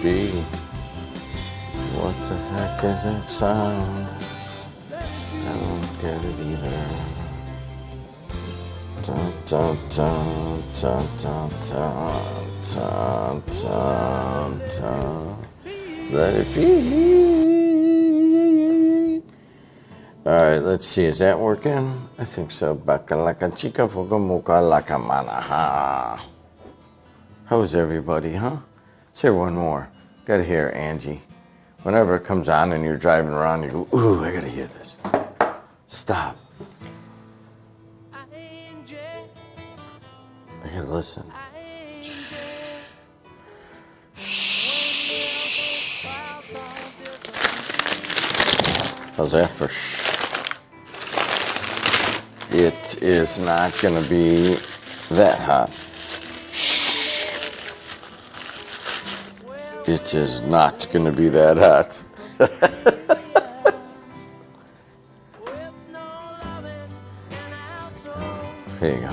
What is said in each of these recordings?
be. What the heck is that sound? I don't get it either. Dun, dun, dun, dun, dun, dun, dun, dun, dun. Let it be. All right, let's see. Is that working? I think so. Baka laka chica fuga muka laka manaha. How's everybody, huh? Let's hear one more. Gotta hear Angie. Whenever it comes on and you're driving around, you go, ooh, I gotta hear this. Stop. I gotta listen. Shh. How's that for shh? It is not gonna be that hot. Shh. It is not gonna be that hot. Here you go.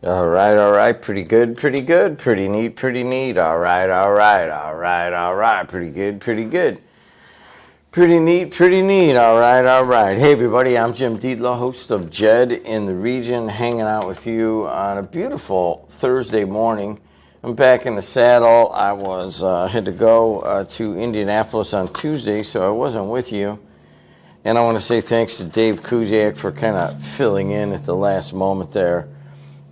All right, pretty good, pretty neat, all right, pretty good, Pretty neat, pretty neat. All right, all right. Hey, everybody, I'm Jim Dedelow, host of JED in the region, hanging out with you on a beautiful Thursday morning. I'm back in the saddle. I had to go to Indianapolis on Tuesday, so I wasn't with you. And I want to say thanks to Dave Kuziak for kind of filling in at the last moment there.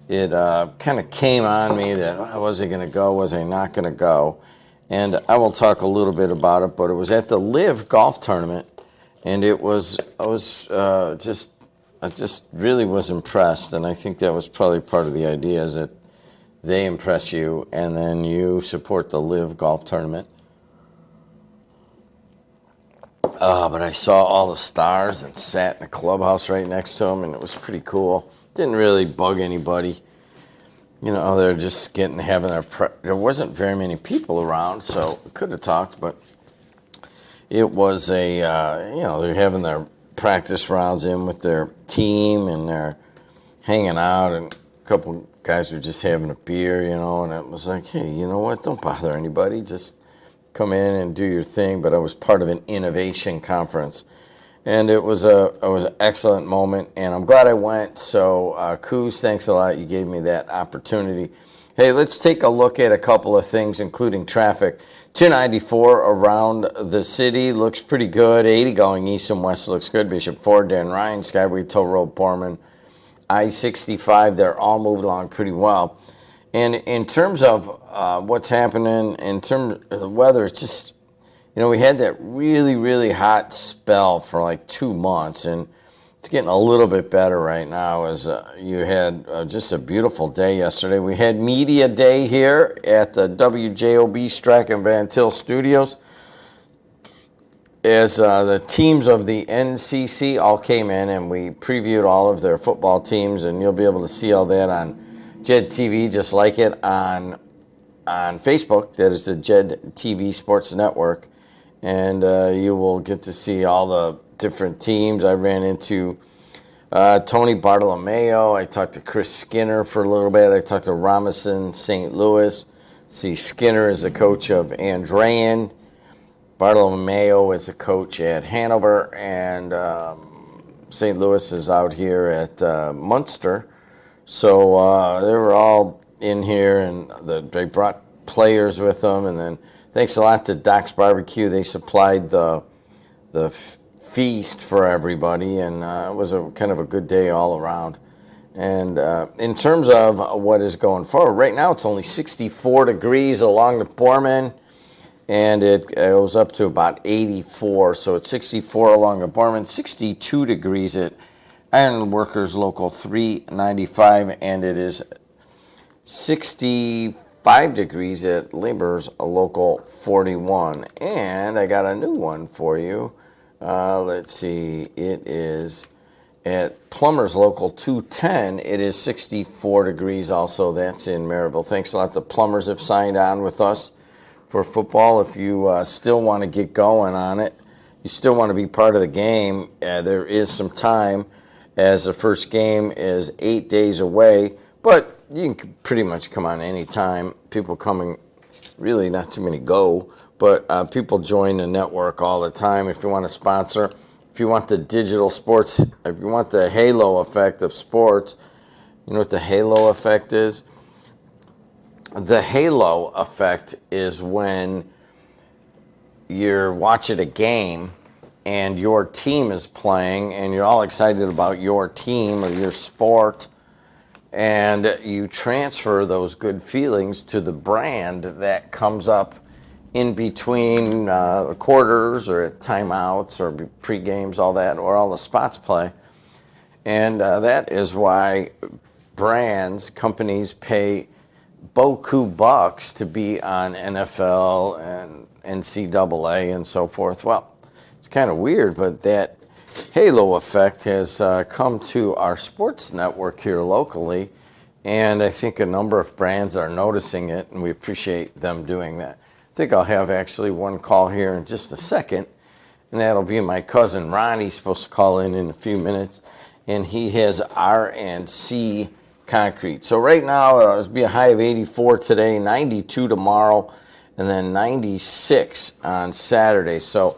It kind of came on me that was I going to go, was I not going to go? And I will talk a little bit about it, but it was at the Live Golf Tournament, and I just really was impressed, and I think that was probably part of the idea is that they impress you, and then you support the Live Golf Tournament. But I saw all the stars and sat in a clubhouse right next to them, and it was pretty cool. Didn't really bug anybody. You know, they're just having there wasn't very many people around, so we could have talked, but it was they're having their practice rounds in with their team, and they're hanging out, and a couple guys were just having a beer, and it was like, hey, you know what, don't bother anybody, just come in and do your thing. But I was part of an innovation conference, and it was an excellent moment, and I'm glad I went. So, Coos, thanks a lot. You gave me that opportunity. Hey, let's take a look at a couple of things, including traffic. 294 around the city looks pretty good. 80 going east and west looks good. Bishop Ford, Dan Ryan, Skyway, Toll Road, Borman, I-65, they're all moving along pretty well. And in terms of what's happening, in terms of the weather, it's just, we had that really, really hot spell for like 2 months, and it's getting a little bit better right now as you had just a beautiful day yesterday. We had Media Day here at the WJOB Studios as the teams of the NCC all came in, and we previewed all of their football teams, and you'll be able to see all that on JED TV, just like it on Facebook. That is the JED TV Sports Network. And you will get to see all the different teams. I ran into Tony Bartolomeo. I talked to Chris Skinner for a little bit. I talked to Robinson, St. Louis. See, Skinner is the coach of Andrean. Bartolomeo is the coach at Hanover. And St. Louis is out here at Munster. So they were all in here, and they brought players with them. And then thanks a lot to Doc's Barbecue. They supplied the feast for everybody, and it was a kind of a good day all around. And in terms of what is going forward, right now it's only 64 degrees along the Borman, and it goes up to about 84. So it's 64 along the Borman, 62 degrees at Iron Workers Local 395, and it is 65 degrees at Laborers Local 41. And I got a new one for you. Let's see. It is at Plumbers Local 210. It is 64 degrees also. That's in Maryville. Thanks a lot. The Plumbers have signed on with us for football. If you still want to get going on it, you still want to be part of the game, there is some time, as the first game is 8 days away, but you can pretty much come on any time. People coming, really not too many go, but people join the network all the time. If you want to sponsor, if you want the digital sports, if you want the halo effect of sports, you know what the halo effect is? The halo effect is when you're watching a game and your team is playing, and you're all excited about your team or your sport, and you transfer those good feelings to the brand that comes up in between quarters or at timeouts or pre-games, all that, or all the spots play. And that is why companies pay beaucoup bucks to be on NFL and NCAA and so forth. Well, it's kind of weird, but that halo effect has come to our sports network here locally, and I think a number of brands are noticing it, and we appreciate them doing that. I think I'll have actually one call here in just a second, and that'll be my cousin Ron. He's supposed to call in a few minutes, and he has R&C Concrete. So right now, it'll be a high of 84 today, 92 tomorrow, and then 96 on Saturday. So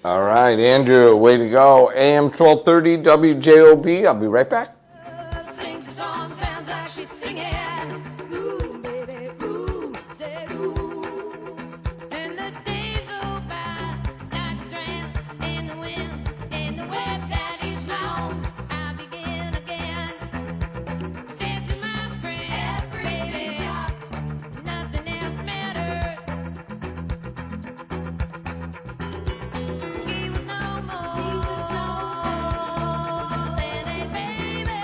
All right, Andrew, way to go. AM 1230 WJOB. I'll be right back. Sings a song, sounds like she's singing. Ooh, baby, ooh, said ooh. And the days go by like a strand in the wind, in the web that is round. I begin again. Said to my friend, baby, nothing else matters. He was no more than a baby.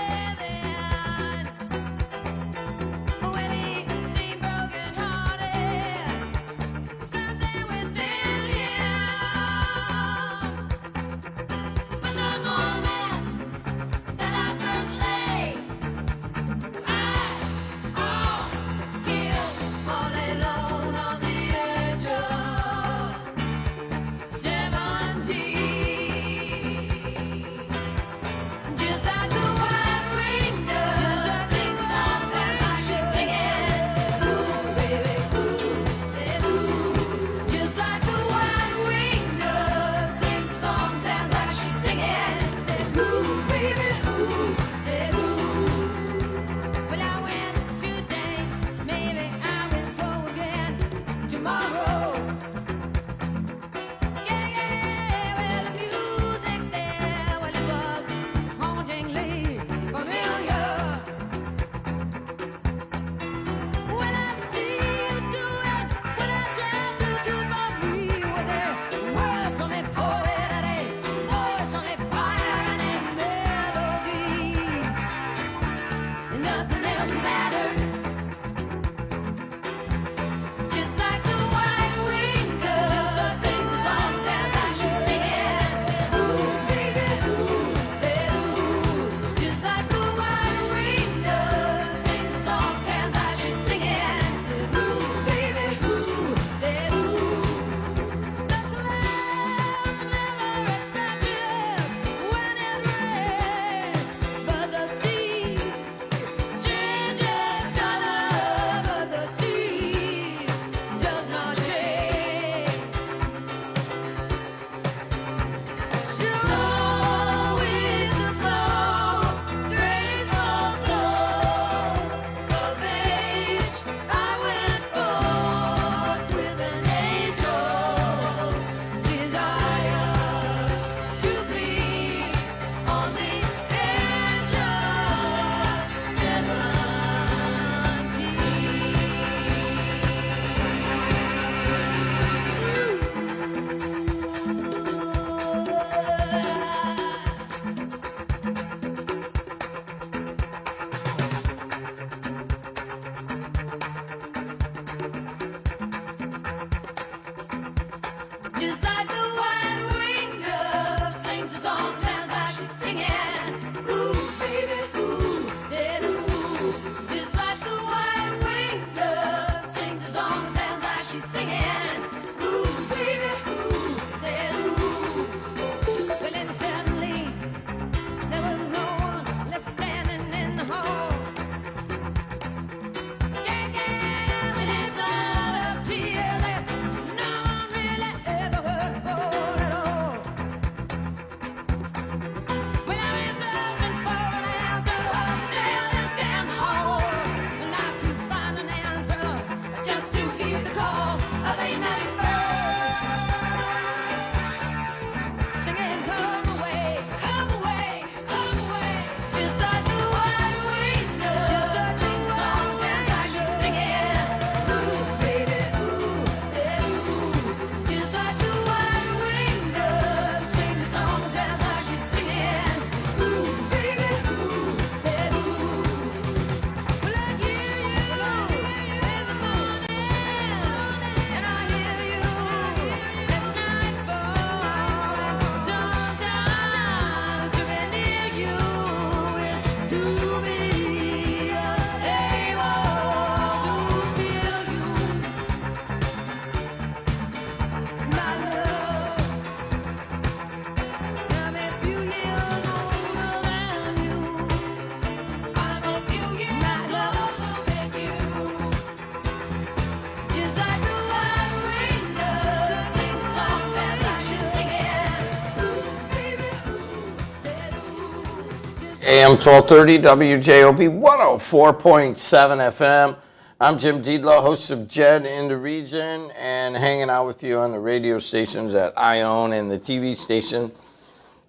AM 1230, WJOB 104.7 FM. I'm Jim Dedelow, host of JED in the region, and hanging out with you on the radio stations that I own and the TV station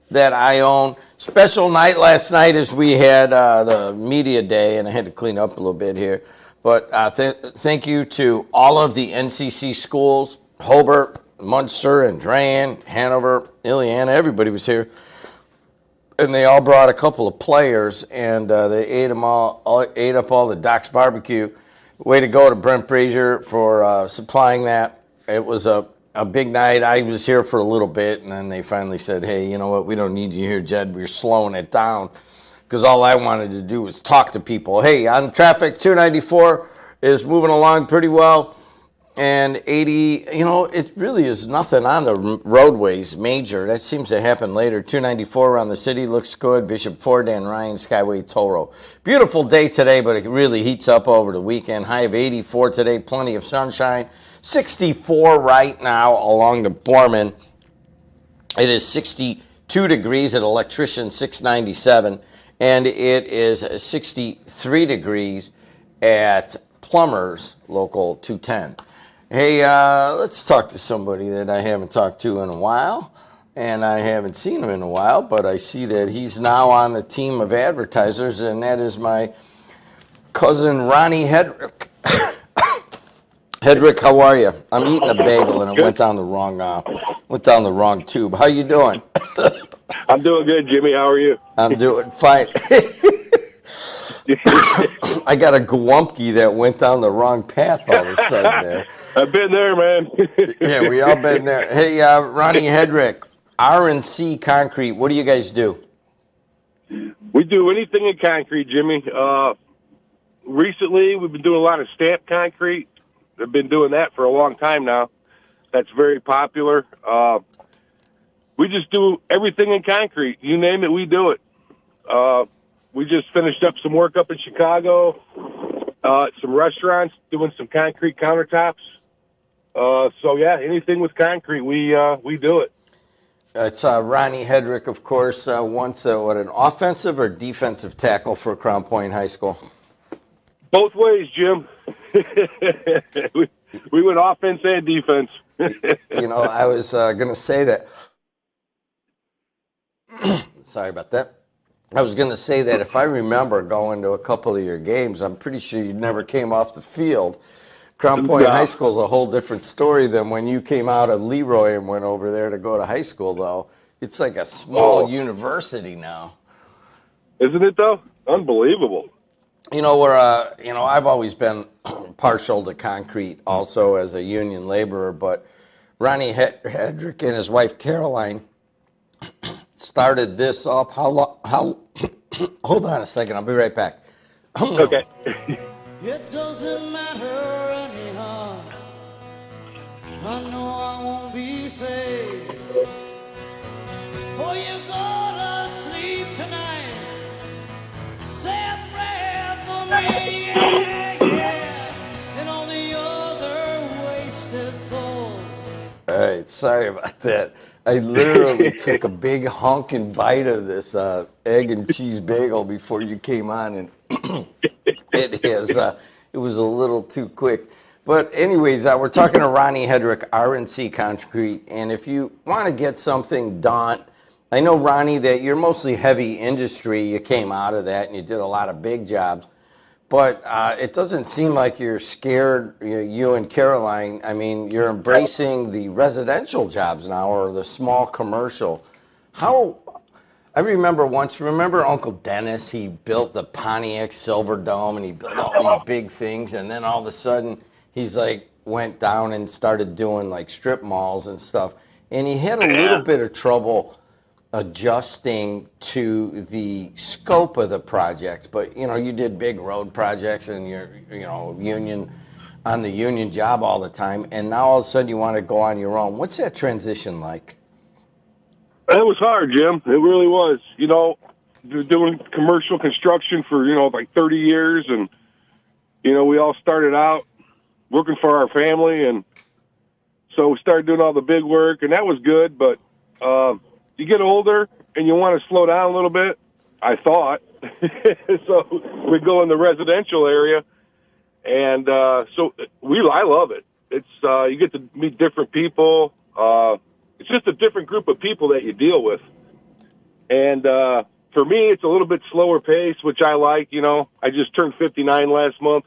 that I own. Special night last night as we had the media day, and I had to clean up a little bit here. But thank you to all of the NCC schools, Hobart, Munster, and Drain, Hanover, Illiana. Everybody was here. And they all brought a couple of players, and they ate up all the Doc's barbecue. Way to go to Brent Brazier for supplying that. It was a big night. I was here for a little bit, and then they finally said, hey, you know what, we don't need you here, Jed. We're slowing it down, because all I wanted to do was talk to people. Hey, on traffic, 294 is moving along pretty well. And 80, it really is nothing on the roadways major. That seems to happen later. 294 around the city looks good. Bishop Ford and Ryan Skyway Toll Road. Beautiful day today, but it really heats up over the weekend. High of 84 today, plenty of sunshine. 64 right now along the Borman. It is 62 degrees at Electrician 697, and it is 63 degrees at Plumbers Local 210. Hey, let's talk to somebody that I haven't talked to in a while, and I haven't seen him in a while, but I see that he's now on the team of advertisers, and that is my cousin Ronnie Hedrick. Hedrick, how are you? I'm eating a bagel, and it went down the wrong tube. How you doing? I'm doing good, Jimmy. How are you? I'm doing fine. I got a Gwumpke that went down the wrong path all of a sudden there. I've been there, man. Yeah, we all been there. Hey, Ronnie Hedrick, R&C Concrete, what do you guys do? We do anything in concrete, Jimmy. Recently, we've been doing a lot of stamped concrete. I've been doing that for a long time now. That's very popular. We just do everything in concrete. You name it, we do it. We just finished up some work up in Chicago, some restaurants doing some concrete countertops. So yeah, anything with concrete, we do it. It's Ronnie Hedrick, of course, once an offensive or defensive tackle for Crown Point High School? Both ways, Jim. we went offense and defense. I was going to say that. Sorry about that. I was going to say that if I remember going to a couple of your games, I'm pretty sure you never came off the field. Crown Point High School is a whole different story than when you came out of Leroy and went over there to go to high school, though. It's like a small university now. Isn't it, though? Unbelievable. I've always been partial to concrete also as a union laborer, but Ronnie Hedrick and his wife Caroline started this up. How hold on a second, I'll be right back. Okay. It doesn't matter anyhow. I know I won't be saved. For you go to sleep tonight. Say a prayer for me, yeah. And all the other wasted souls. All right, sorry about that. I literally took a big honking bite of this egg and cheese bagel before you came on, and it was a little too quick. But anyways, we're talking to Ronnie Hedrick, R&C Concrete, and if you want to get something done, I know, Ronnie, that you're mostly heavy industry. You came out of that, and you did a lot of big jobs. But it doesn't seem like you're scared, you and Caroline. I mean, you're embracing the residential jobs now, or the small commercial. I remember remember Uncle Dennis? He built the Pontiac Silverdome, and he built all these big things, and then all of a sudden, he's went down and started doing strip malls and stuff. And he had a little bit of trouble adjusting to the scope of the project, but you did big road projects, and you're union on the union job all the time, and now all of a sudden you want to go on your own. What's that transition like? It was hard, Jim. It really was. Doing commercial construction for 30 years, and we all started out working for our family, and so we started doing all the big work, and that was good, but you get older and you want to slow down a little bit. I thought. So we go in the residential area, and so I love it. It's you get to meet different people. It's just a different group of people that you deal with. And for me, it's a little bit slower pace, which I like. You know, I just turned 59 last month.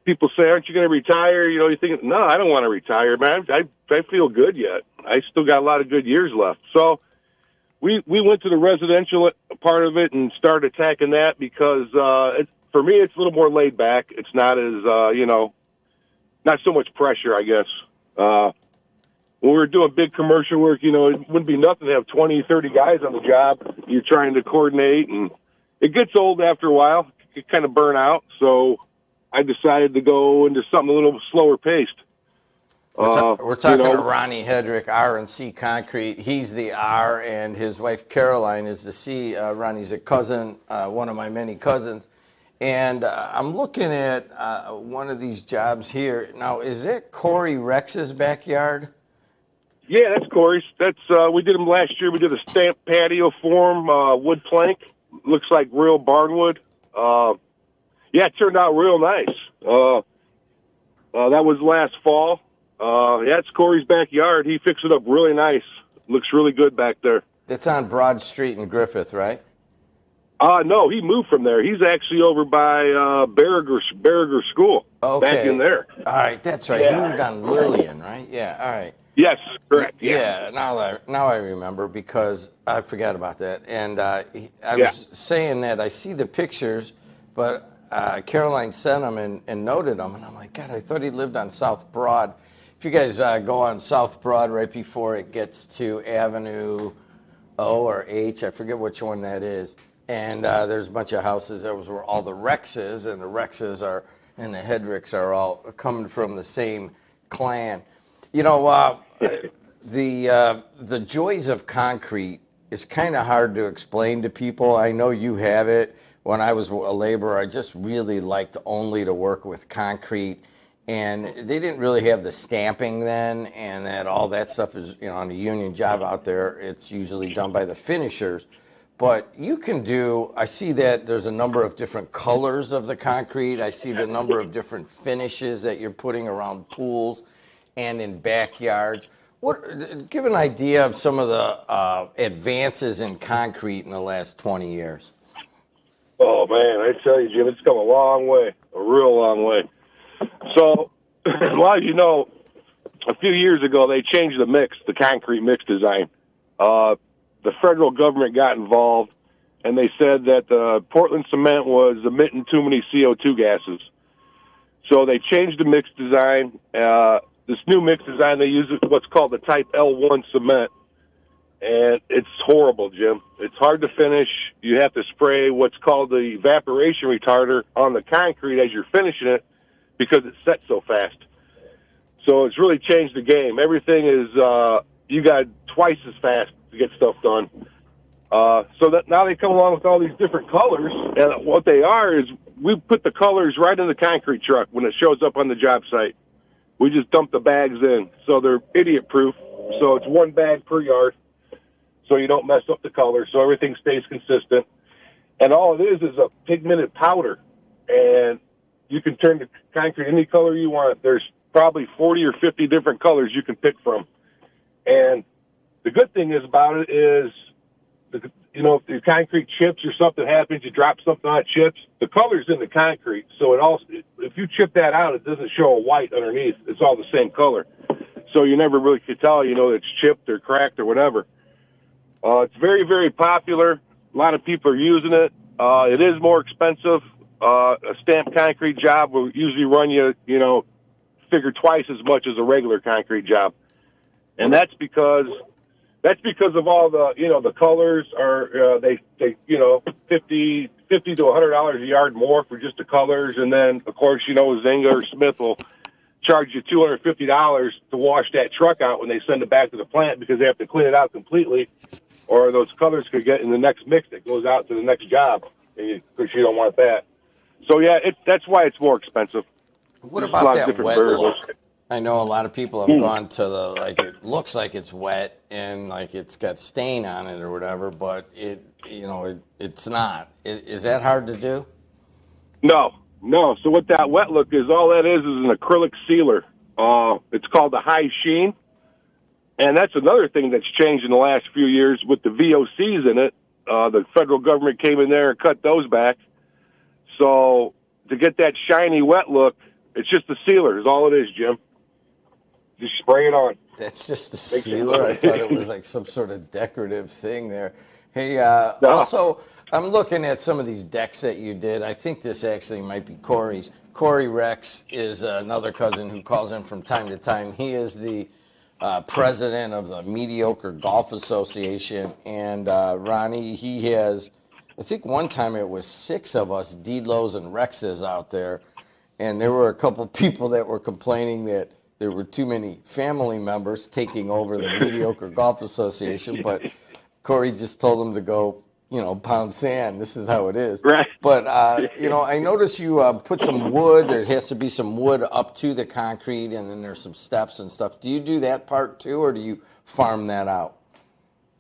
People say, "Aren't you going to retire?" You know, you think, "No, I don't want to retire, man. I feel good yet. I still got a lot of good years left." So we went to the residential part of it and started attacking that because for me, it's a little more laid back. It's not as not so much pressure, I guess. When we were doing big commercial work, you know, it wouldn't be nothing to have 20, 30 guys on the job. You're trying to coordinate, and it gets old after a while. You kind of burn out. So I decided to go into something a little slower paced. We're talking to Ronnie Hedrick, R&C Concrete. He's the R, and his wife Caroline is the C. Ronnie's a cousin, one of my many cousins. And I'm looking at one of these jobs here. Now, is it Corey Rex's backyard? Yeah, that's Corey's. That's we did them last year. We did a stamped patio form, wood plank. Looks like real barnwood. Yeah, it turned out real nice. That was last fall. Yeah, it's Corey's backyard. He fixed it up really nice. Looks really good back there. It's on Broad Street in Griffith, right? No, he moved from there. He's actually over by Barriger School. Okay. Back in there. All right, that's right. Yeah. He moved on Lillian, right? Yeah, all right. Yes, correct. Yeah, now I remember because I forgot about that. And I was saying that I see the pictures, but Caroline sent them and noted them. And I'm like, God, I thought he lived on South Broad. If you guys go on South Broad right before it gets to Avenue O or H, I forget which one that is. And there's a bunch of houses. That was where all the Rexes and the Hedricks are all coming from the same clan. You know, the joys of concrete is kind of hard to explain to people. I know you have it. When I was a laborer, I just really liked only to work with concrete. And they didn't really have the stamping then, and that all that stuff is, you know, on a union job out there, it's usually done by the finishers. But you can do, I see that there's a number of different colors of the concrete. I see the number of different finishes that you're putting around pools and in backyards. Give an idea of some of the advances in concrete in the last 20 years. Oh, man, I tell you, Jim, it's come a long way, a real long way. So, well, you know, a few years ago, they changed the concrete mix design. The federal government got involved, and they said that Portland cement was emitting too many CO2 gases. So they changed the mix design. This new mix design, they use what's called the Type L1 cement, and it's horrible, Jim. It's hard to finish. You have to spray what's called the evaporation retarder on the concrete as you're finishing it because it sets so fast. So it's really changed the game. Everything is you got twice as fast to get stuff done. So that now they come along with all these different colors, and what they are is we put the colors right in the concrete truck when it shows up on the job site. We just dump the bags in, so they're idiot-proof. So it's one bag per yard, so you don't mess up the color, so everything stays consistent. And all it is a pigmented powder, and you can turn the concrete any color you want. There's probably 40 or 50 different colors you can pick from. And the good thing is about it is, you know, if the concrete chips or something happens, you drop something on it chips, the color's in the concrete. So it also, if you chip that out, it doesn't show a white underneath. It's all the same color. So you never really could tell, you know, it's chipped or cracked or whatever. It's very, very popular. A lot of people are using it. It is more expensive. A stamped concrete job will usually run you, you know, figure twice as much as a regular concrete job. And that's because of all the, you know, the colors are, they you know, $50 to $100 a yard more for just the colors. And then, of course, you know, Zynga or Smith will charge you $250 to wash that truck out when they send it back to the plant because they have to clean it out completely, or those colors could get in the next mix that goes out to the next job, because you don't want that. So, yeah, that's why it's more expensive. What about that wet look? I know a lot of people have gone to the, like, it looks like it's wet and like it's got stain on it or whatever, but it's not. Is that hard to do? No. So what that wet look is, all that is an acrylic sealer. It's called the high sheen. And that's another thing that's changed in the last few years with the VOCs in it. The federal government came in there and cut those back. So to get that shiny wet look, it's just a sealer is all it is, Jim. Just spray it on. That's just a sealer? I thought it was like some sort of decorative thing there. Hey, also, I'm looking at some of these decks that you did. I think this actually might be Corey's. Corey Rex is another cousin who calls in from time to time. He is the president of the Mediocre Golf Association. And Ronnie, he has, I think one time it was 6 of us, Dedelows and Rexes out there. And there were a couple people that were complaining that there were too many family members taking over the Mediocre Golf Association, but Corey just told them to go, pound sand. This is how it is. Right. But, I noticed you put some wood. There has to be some wood up to the concrete, and then there's some steps and stuff. Do you do that part too, or do you farm that out?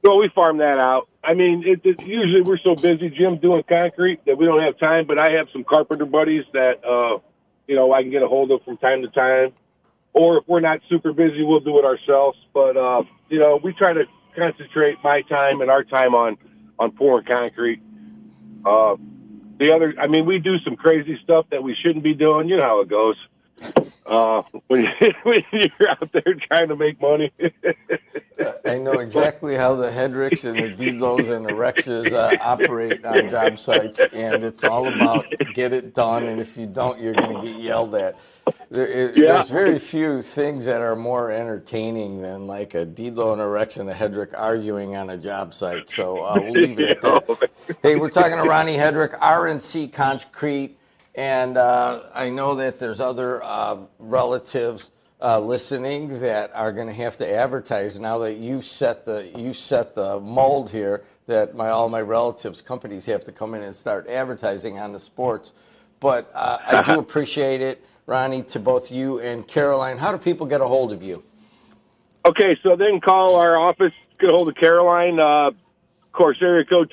Well, we farm that out. I mean, usually we're so busy, Jim, doing concrete that we don't have time, but I have some carpenter buddies that, I can get a hold of from time to time. Or if we're not super busy, we'll do it ourselves. But, we try to concentrate my time and our time on pouring concrete. We do some crazy stuff that we shouldn't be doing. You know how it goes. When you're out there trying to make money. I know exactly how the Hedricks and the Dedelows and the Rexes operate on job sites, and it's all about get it done, and if you don't, you're going to get yelled at. There's very few things that are more entertaining than like a Dedelow and a Rex and a Hedrick arguing on a job site, so we'll leave it at that. Hey, we're talking to Ronnie Hedrick, RNC Concrete. And I know that there's other relatives listening that are going to have to advertise now that you set the mold here. That all my relatives' companies have to come in and start advertising on the sports. But I do appreciate it, Ronnie, to both you and Caroline. How do people get a hold of you? Okay, so they can call our office, get a hold of Caroline. Of course, area code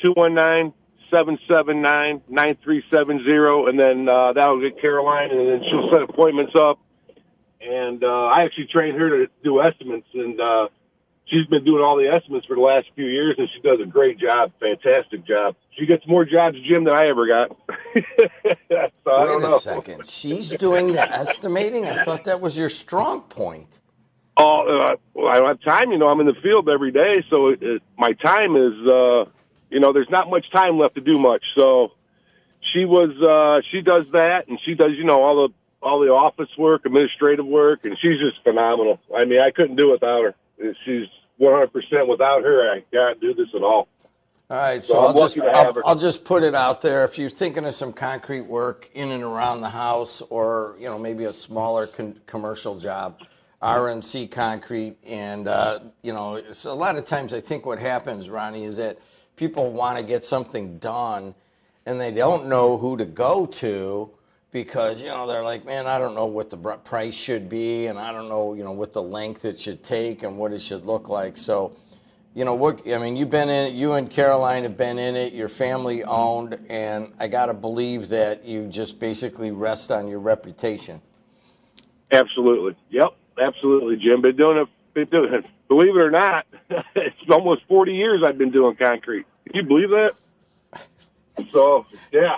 219-779-9370, and then that'll get Caroline, and then she'll set appointments up. And I actually trained her to do estimates, and she's been doing all the estimates for the last few years, and she does a great job, fantastic job. She gets more jobs, Jim, than I ever got. So Wait a second. She's doing the estimating? I thought that was your strong point. I have time. I'm in the field every day, so my time is there's not much time left to do much. So she does that, and she does, all the office work, administrative work, and she's just phenomenal. I mean, I couldn't do it without her. She's 100% without her. I can't do this at all. All right, So I'll just put it out there. If you're thinking of some concrete work in and around the house, or maybe a smaller commercial job, RNC Concrete, and so a lot of times I think what happens, Ronnie, is that people want to get something done, and they don't know who to go to because, they're like, man, I don't know what the price should be, and I don't know, what the length it should take and what it should look like. So, you've been in it, you and Caroline have been in it, you're family owned, and I got to believe that you just basically rest on your reputation. Absolutely. Yep, absolutely, Jim. Been doing it. Believe it or not, it's almost 40 years I've been doing concrete. Can you believe that? So, yeah.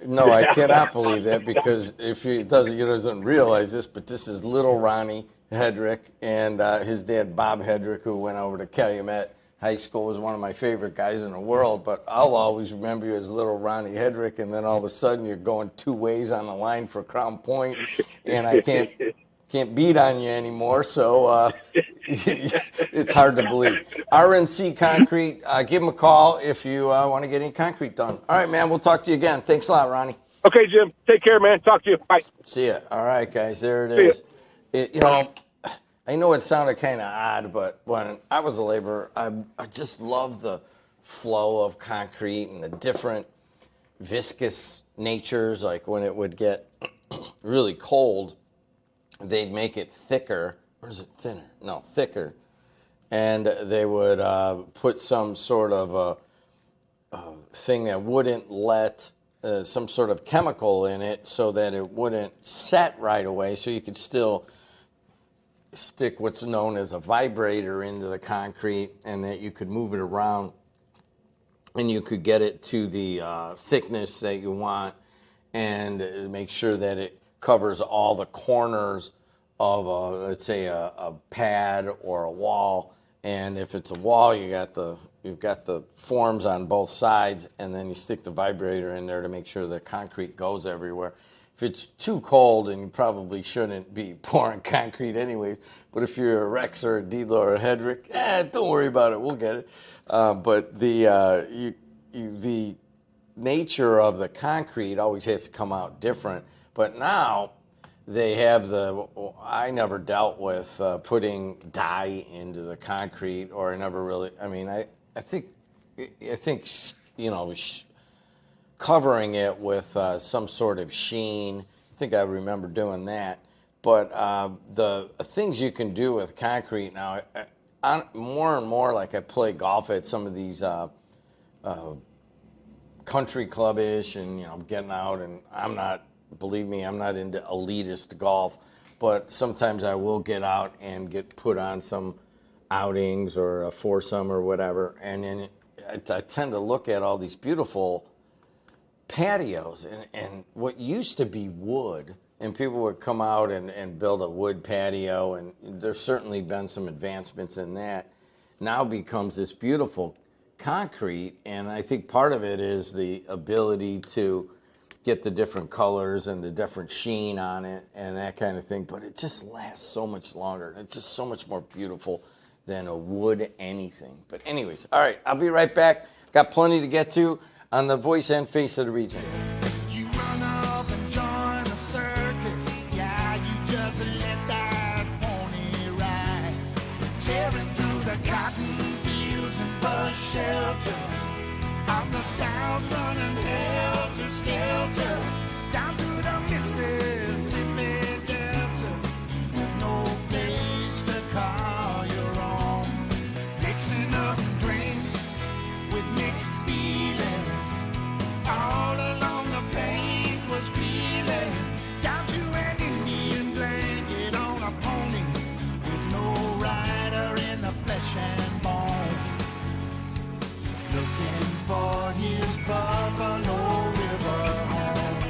No, I cannot believe that, because if he doesn't realize this, but this is little Ronnie Hedrick and his dad, Bob Hedrick, who went over to Calumet High School, was one of my favorite guys in the world, but I'll always remember you as little Ronnie Hedrick, and then all of a sudden you're going 2 ways on the line for Crown Point, and I can't beat on you anymore, so it's hard to believe. RNC Concrete, give them a call if you want to get any concrete done. All right, man, we'll talk to you again. Thanks a lot, Ronnie. Okay, Jim. Take care, man. Talk to you. Bye. See ya. All right, guys, there it See is. I know it sounded kind of odd, but when I was a laborer, I just loved the flow of concrete and the different viscous natures, like when it would get really cold. they'd make it thicker, or is it thinner? No, thicker. And they would put some sort of a thing that wouldn't let some sort of chemical in it so that it wouldn't set right away, so you could still stick what's known as a vibrator into the concrete, and that you could move it around and you could get it to the thickness that you want, and make sure that it covers all the corners of let's say a pad or a wall. And if it's a wall, you've got the forms on both sides, and then you stick the vibrator in there to make sure the concrete goes everywhere. If it's too cold, and you probably shouldn't be pouring concrete anyways, but if you're a Rex or a Dedelow or a Hedrick, don't worry about it, we'll get it. But the nature of the concrete always has to come out different. But now they have I never dealt with putting dye into the concrete, or I never really, I think covering it with some sort of sheen. I think I remember doing that. But the things you can do with concrete now, more and more, like I play golf at some of these country club-ish, and I'm getting out, and believe me, I'm not into elitist golf, but sometimes I will get out and get put on some outings or a foursome or whatever, and then I tend to look at all these beautiful patios and what used to be wood, and people would come out and build a wood patio, and there's certainly been some advancements in that. Now becomes this beautiful concrete, and I think part of it is the ability to get the different colors and the different sheen on it and that kind of thing, but it just lasts so much longer. It's just so much more beautiful than a wood anything. But anyways, all right, I'll be right back. Got plenty to get to on the voice and face of the region. You run up and join the circus. Yeah, you just let that pony ride. Tearing through the cotton fields and bus shelters. On the south running helter-skelter. Down to the Mississippi Delta. With no place to call your own. Mixing up drinks with mixed feelings. All along the pain was peeling. Down to an Indian blanket on a pony. With no rider in the flesh and bone. Looking for his Buffalo River home.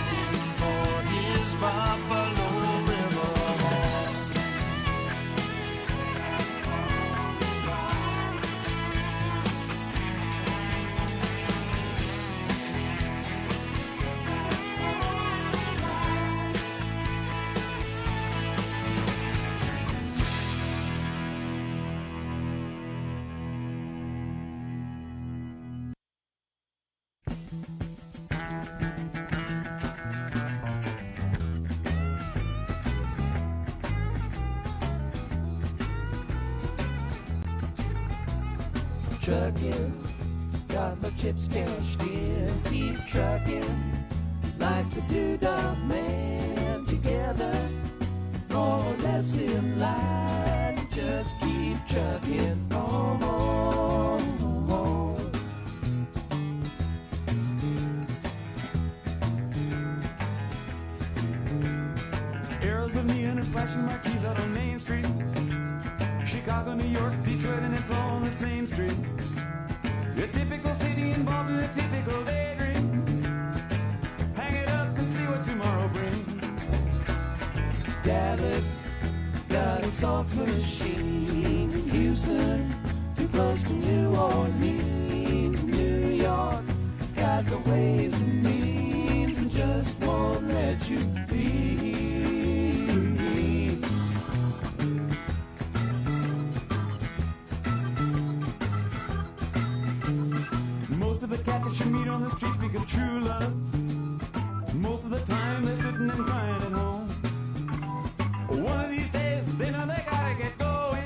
Looking for his Buffalo River home. Trucking, got my chips cashed in. Keep trucking, like the Doodah Man. Together, more or less in line. Just keep trucking on, on, on. Arrows of neon and flashing marquees out on Main Street. Chicago, New York, Detroit, and it's all on the same street. A typical city involved in a typical daydream. Hang it up and see what tomorrow brings. Dallas, got a soft machine. Houston, too close to New Orleans. New York, got the ways and means and just won't let you be. Most of the cats that you meet on the street speak of true love. Most of the time they're sitting and crying at home. One of these days they know they gotta get going.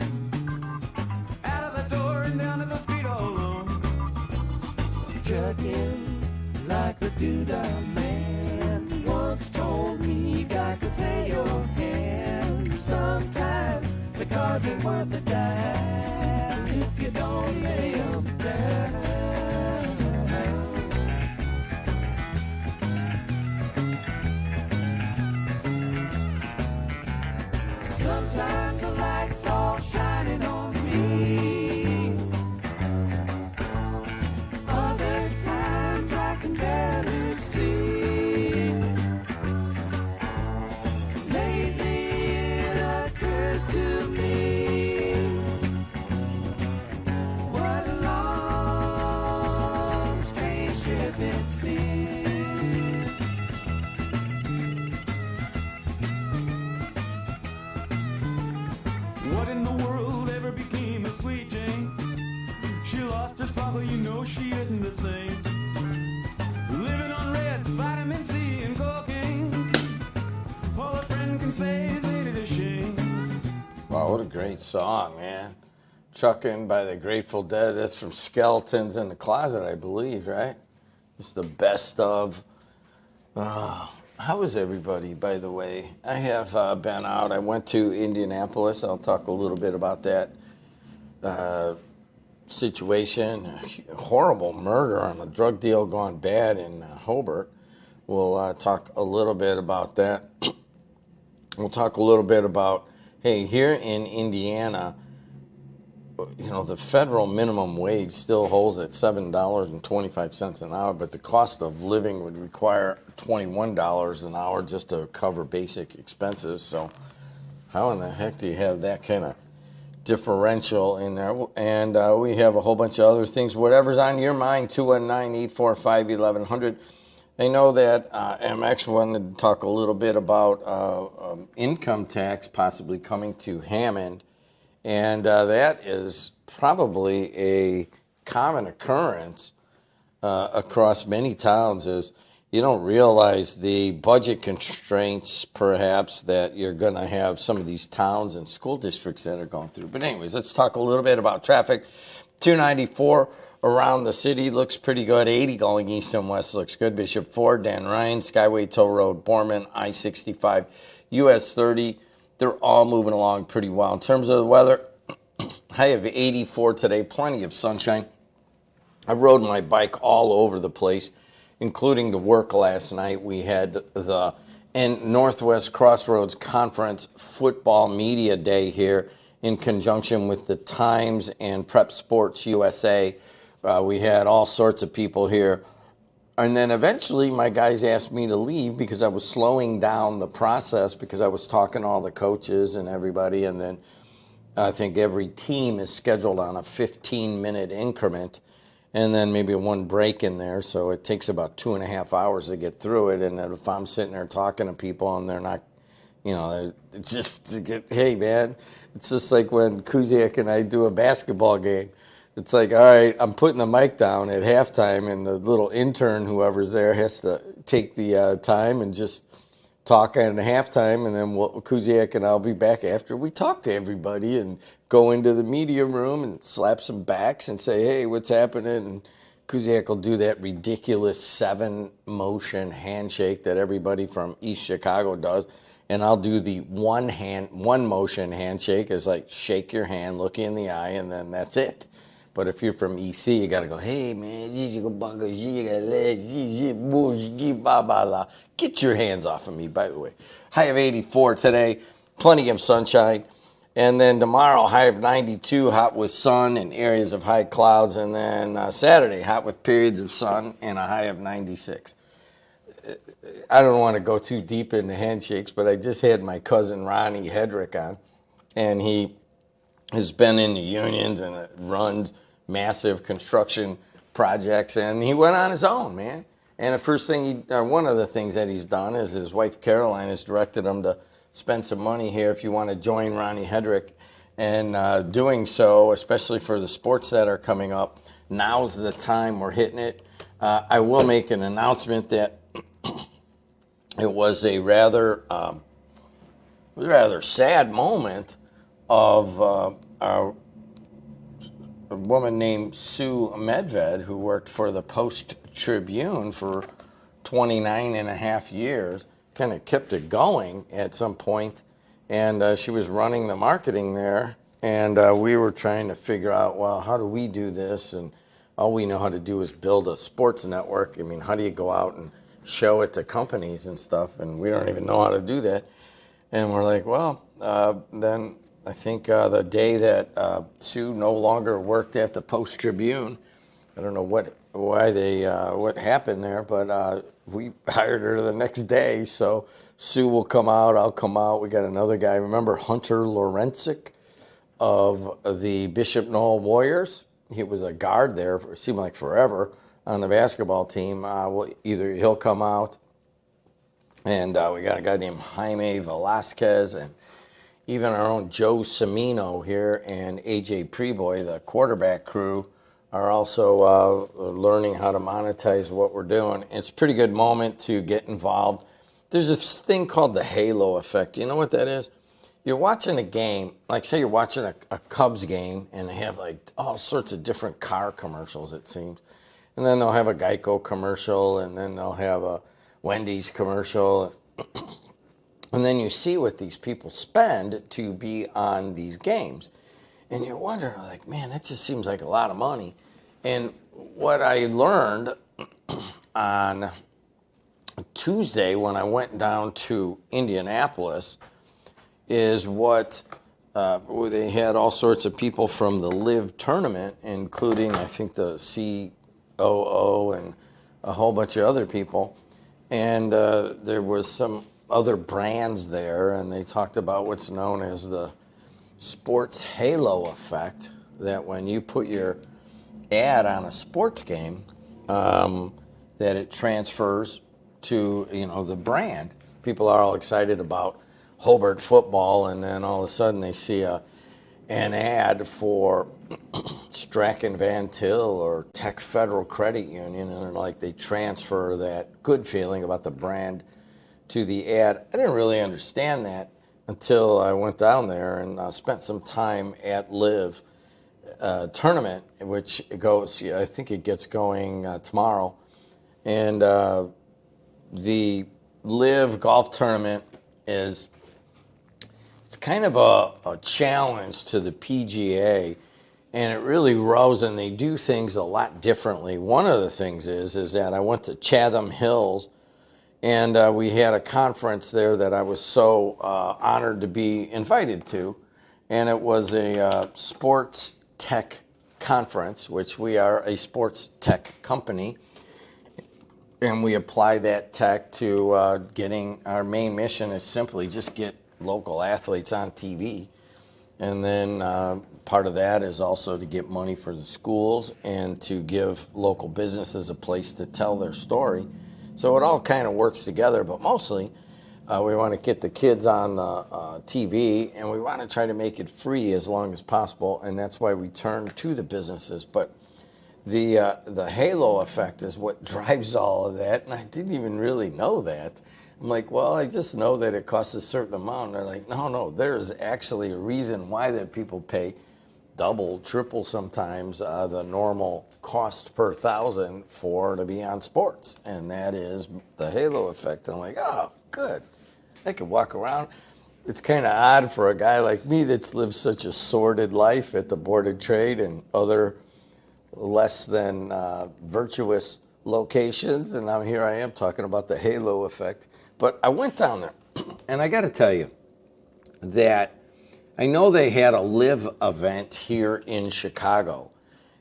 chucking like the doodah man once told me. You got to play your hand. Sometimes the cards ain't worth a dime if you don't lay 'em down. Sometimes the light's all shining on me. Other times I can barely see. Lately it occurs to me, what a long, strange trip it's been. What in the world ever became of Sweet Jane? She lost her sparkle, you know she isn't the same. Living on Reds, vitamin C, and cocaine. All a friend can say is ain't it a shame? Wow, what a great song, man. Chuckin' by the Grateful Dead. That's from Skeletons in the Closet, I believe, right? It's the best of. How is everybody, by the way? I have been out. I went to Indianapolis. I'll talk a little bit about that situation. A horrible murder on a drug deal gone bad in Hobart. We'll talk a little bit about that. We'll talk a little bit about, hey, here in Indiana, you know, the federal minimum wage still holds at $7.25 an hour, but the cost of living would require $21 an hour just to cover basic expenses. So how in the heck do you have that kind of differential in there? And we have a whole bunch of other things. Whatever's on your mind, 219-845-1100. I know that MX wanted to talk a little bit about income tax possibly coming to Hammond. And that is probably a common occurrence across many towns, is you don't realize the budget constraints, perhaps, that you're going to have some of these towns and school districts that are going through. But anyways, let's talk a little bit about traffic. 294 around the city looks pretty good. 80 going east and west looks good. Bishop Ford, Dan Ryan, Skyway Toll Road, Borman, I-65, US 30. They're all moving along pretty well. In terms of the weather, high of 84 today, plenty of sunshine. I rode my bike all over the place, including to work last night. We had the Northwest Crossroads Conference Football Media Day here in conjunction with the Times and Prep Sports USA. We had all sorts of people here. And then eventually my guys asked me to leave because I was slowing down the process, because I was talking to all the coaches and everybody. And then I think every team is scheduled on a 15-minute increment, and then maybe one break in there. So it takes about 2.5 hours to get through it. And if I'm sitting there talking to people and they're not, you know, it's just, hey, man, it's just like when Kuziak and I do a basketball game. It's like, all right, I'm putting the mic down at halftime, and the little intern, whoever's there, has to take the time and just talk at halftime, and then Kuziak and I'll be back after we talk to everybody and go into the media room and slap some backs and say, hey, what's happening? And Kuziak will do that ridiculous 7-motion handshake that everybody from East Chicago does, and I'll do the one-motion handshake. It's like shake your hand, look you in the eye, and then that's it. But if you're from EC, you got to go, hey, man, get your hands off of me, by the way. High of 84 today, plenty of sunshine. And then tomorrow, high of 92, hot with sun and areas of high clouds. And then Saturday, hot with periods of sun and a high of 96. I don't want to go too deep into handshakes, but I just had my cousin Ronnie Hedrick on, and he has been in the unions and runs massive construction projects, and he went on his own, man. And the first thing one of the things that he's done is his wife Caroline has directed him to spend some money here if you want to join Ronnie Hedrick. And doing so, especially for the sports that are coming up, now's the time. We're hitting it. I will make an announcement that it was a rather sad moment of our a woman named Sue Medved who worked for the Post-Tribune for 29 and a half years, kind of kept it going at some point, and she was running the marketing there, and we were trying to figure out, well, how do we do this? And all we know how to do is build a sports network. I mean, how do you go out and show it to companies and stuff? And we don't even know how to do that. And we're like, well, then I think the day that Sue no longer worked at the Post-Tribune, I don't know what happened there, but we hired her the next day. So Sue will come out, I'll come out. We got another guy. Remember Hunter Lorencic of the Bishop Knoll Warriors? He was a guard there, it seemed like forever, on the basketball team. Either he'll come out, and we got a guy named Jaime Velasquez, and even our own Joe Cimino here and AJ Preboy, the quarterback crew, are also learning how to monetize what we're doing. It's a pretty good moment to get involved. There's this thing called the halo effect. You know what that is? You're watching a game, like say you're watching a Cubs game, and they have like all sorts of different car commercials, it seems. And then they'll have a Geico commercial, and then they'll have a Wendy's commercial. And then you see what these people spend to be on these games. And you're wondering, like, man, that just seems like a lot of money. And what I learned on Tuesday when I went down to Indianapolis is what they had all sorts of people from the LIV tournament, including, I think, the COO and a whole bunch of other people. And there was some other brands there, and they talked about what's known as the sports halo effect, that when you put your ad on a sports game, that it transfers to, the brand. People are all excited about Hobart football, and then all of a sudden they see an ad for Strachan Van Til or Tech Federal Credit Union, and they're like, they transfer that good feeling about the brand to the ad. I didn't really understand that until I went down there and spent some time at LIV tournament, which goes, I think it gets going tomorrow. And the LIV golf tournament it's kind of a challenge to the PGA, and it really rose, and they do things a lot differently. One of the things is that I went to Chatham Hills, and we had a conference there that I was so honored to be invited to, and it was a sports tech conference, which we are a sports tech company, and we apply that tech to getting, our main mission is simply just get local athletes on TV, and then part of that is also to get money for the schools and to give local businesses a place to tell their story. So it all kind of works together, but mostly we want to get the kids on the TV, and we want to try to make it free as long as possible, and that's why we turn to the businesses. But the halo effect is what drives all of that, and I didn't even really know that. I'm like, well, I just know that it costs a certain amount. And they're like, no, there's actually a reason why that people pay double, triple sometimes the normal cost per thousand to be on sports. And that is the halo effect. I'm like, oh, good. I could walk around. It's kind of odd for a guy like me that's lived such a sordid life at the Board of Trade and other less than virtuous locations. And now here I am talking about the halo effect. But I went down there, and I got to tell you that I know they had a LIV event here in Chicago,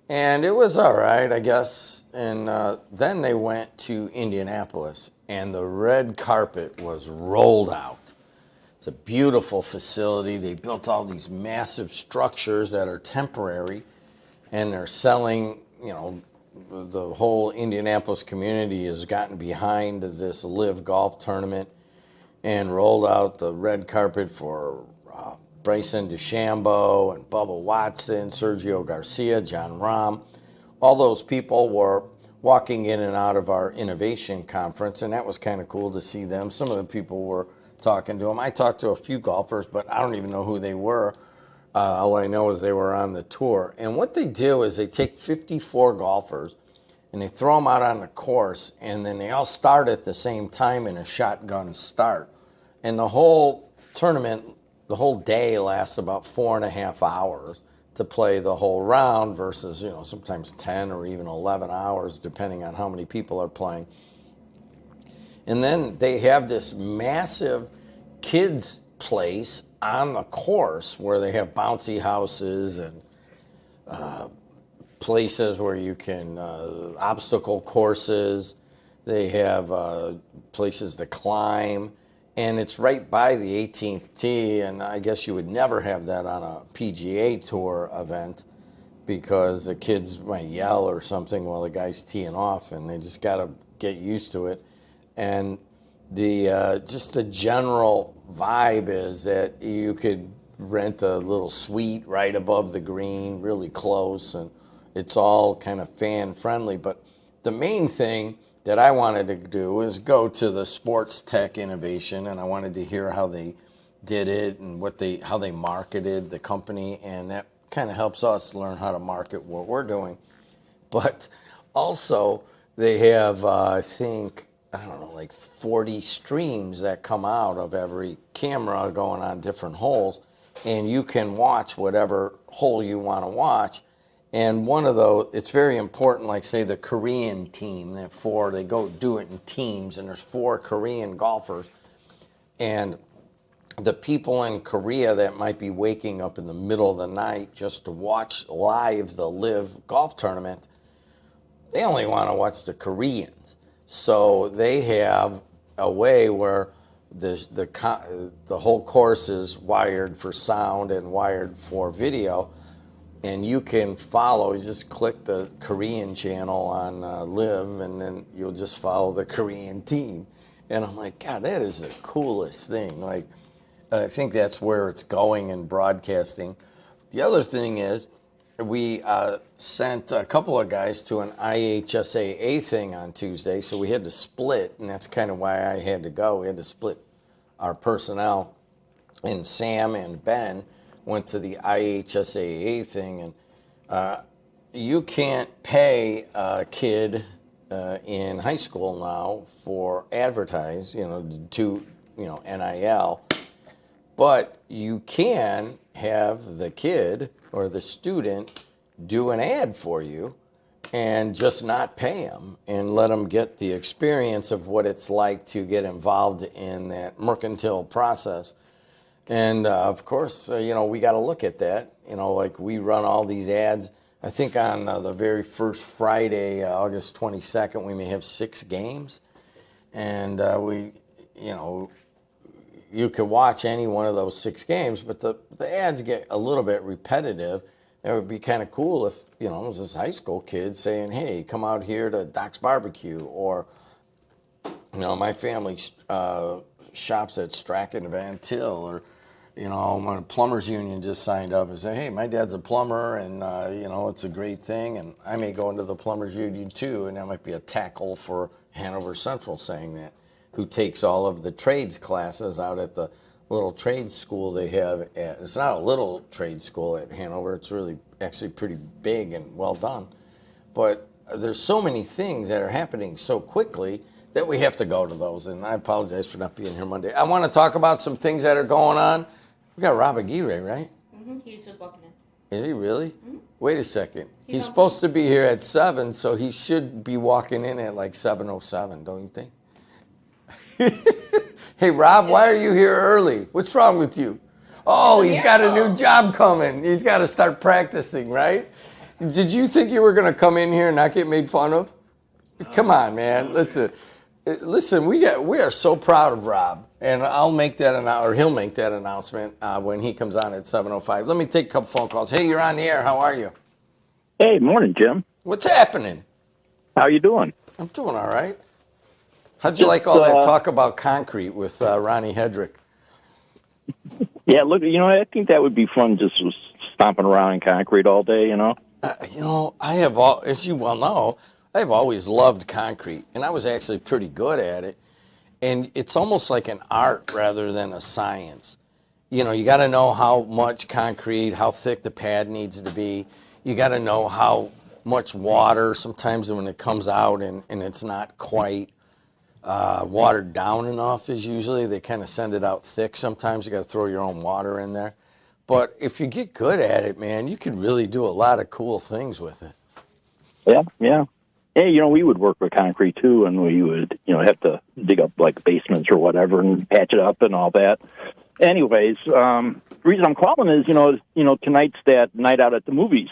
and it was all right, I guess. And then they went to Indianapolis, and the red carpet was rolled out. It's a beautiful facility. They built all these massive structures that are temporary, and they're selling, the whole Indianapolis community has gotten behind this LIV golf tournament and rolled out the red carpet for Bryson DeChambeau and Bubba Watson, Sergio Garcia, John Rahm. All those people were walking in and out of our innovation conference, and that was kind of cool to see them. Some of the people were talking to them. I talked to a few golfers, but I don't even know who they were. All I know is they were on the tour. And what they do is they take 54 golfers and they throw them out on the course, and then they all start at the same time in a shotgun start. And the whole tournament, the whole day lasts about 4.5 hours to play the whole round versus, sometimes 10 or even 11 hours, depending on how many people are playing. And then they have this massive kids' place on the course where they have bouncy houses and places where you can, obstacle courses. They have places to climb. And it's right by the 18th tee, and I guess you would never have that on a PGA Tour event because the kids might yell or something while the guy's teeing off, and they just got to get used to it. And the just the general vibe is that you could rent a little suite right above the green, really close, and it's all kind of fan-friendly. But the main thing that I wanted to do is go to the Sports Tech Innovation, and I wanted to hear how they did it and how they marketed the company, and that kind of helps us learn how to market what we're doing. But also, they have, I think, like 40 streams that come out of every camera going on different holes, and you can watch whatever hole you want to watch. And one of those, it's very important, like say the Korean team, they go do it in teams, and there's 4 Korean golfers. And the people in Korea that might be waking up in the middle of the night just to watch live the LIV golf tournament, they only want to watch the Koreans. So they have a way where the whole course is wired for sound and wired for video. And you can follow, you just click the Korean channel on LIV, and then you'll just follow the Korean team. And I'm like, God, that is the coolest thing. Like, I think that's where it's going in broadcasting. The other thing is, we sent a couple of guys to an IHSAA thing on Tuesday, so we had to split, and that's kind of why I had to go. We had to split our personnel, and Sam and Ben went to the IHSAA thing, and you can't pay a kid in high school now for advertise, to NIL, but you can have the kid or the student do an ad for you and just not pay them and let them get the experience of what it's like to get involved in that mercantile process. And of course, we got to look at that. Like we run all these ads. I think on the very first Friday, August 22nd, we may have 6 games. And you could watch any one of those 6 games, but the ads get a little bit repetitive. It would be kind of cool if, it was this high school kid saying, hey, come out here to Doc's Barbecue, or, my family shops at Strachan Van Til, or, when a plumbers union just signed up and say, hey, my dad's a plumber, and, it's a great thing, and I may go into the plumbers union too, and that might be a tackle for Hanover Central saying that, who takes all of the trades classes out at the little trade school they have it's not a little trade school at Hanover, it's really actually pretty big and well done. But there's so many things that are happening so quickly that we have to go to those, and I apologize for not being here Monday. I want to talk about some things that are going on. We got Rob Aguirre, right? Mm-hmm. He's just walking in. Is he really? Mm-hmm. Wait a second. He's supposed to be here at 7, so he should be walking in at like 7:07, don't you think? Hey, Rob, why are you here early? What's wrong with you? Oh, he's got a new job coming. He's got to start practicing, right? Did you think you were going to come in here and not get made fun of? Come on, man. Listen, we are so proud of Rob, and I'll make that or he'll make that announcement when he comes on at 7:05. Let me take a couple phone calls. Hey, you're on the air. How are you? Hey, morning, Jim. What's happening? How you doing? I'm doing all right. How'd you like all that talk about concrete with Ronnie Hedrick? Yeah, look, I think that would be fun, just stomping around in concrete all day, I have, as you well know, I have always loved concrete, and I was actually pretty good at it. And it's almost like an art rather than a science. you got to know how much concrete, how thick the pad needs to be. You got to know how much water. Sometimes when it comes out and it's not quite watered down enough, is usually they kind of send it out thick. Sometimes you got to throw your own water in there. But if you get good at it, man, you can really do a lot of cool things with it. Yeah, yeah. Yeah, we would work with concrete too, and we would, have to dig up like basements or whatever and patch it up and all that. Anyways, the reason I'm calling is, tonight's that night out at the movies.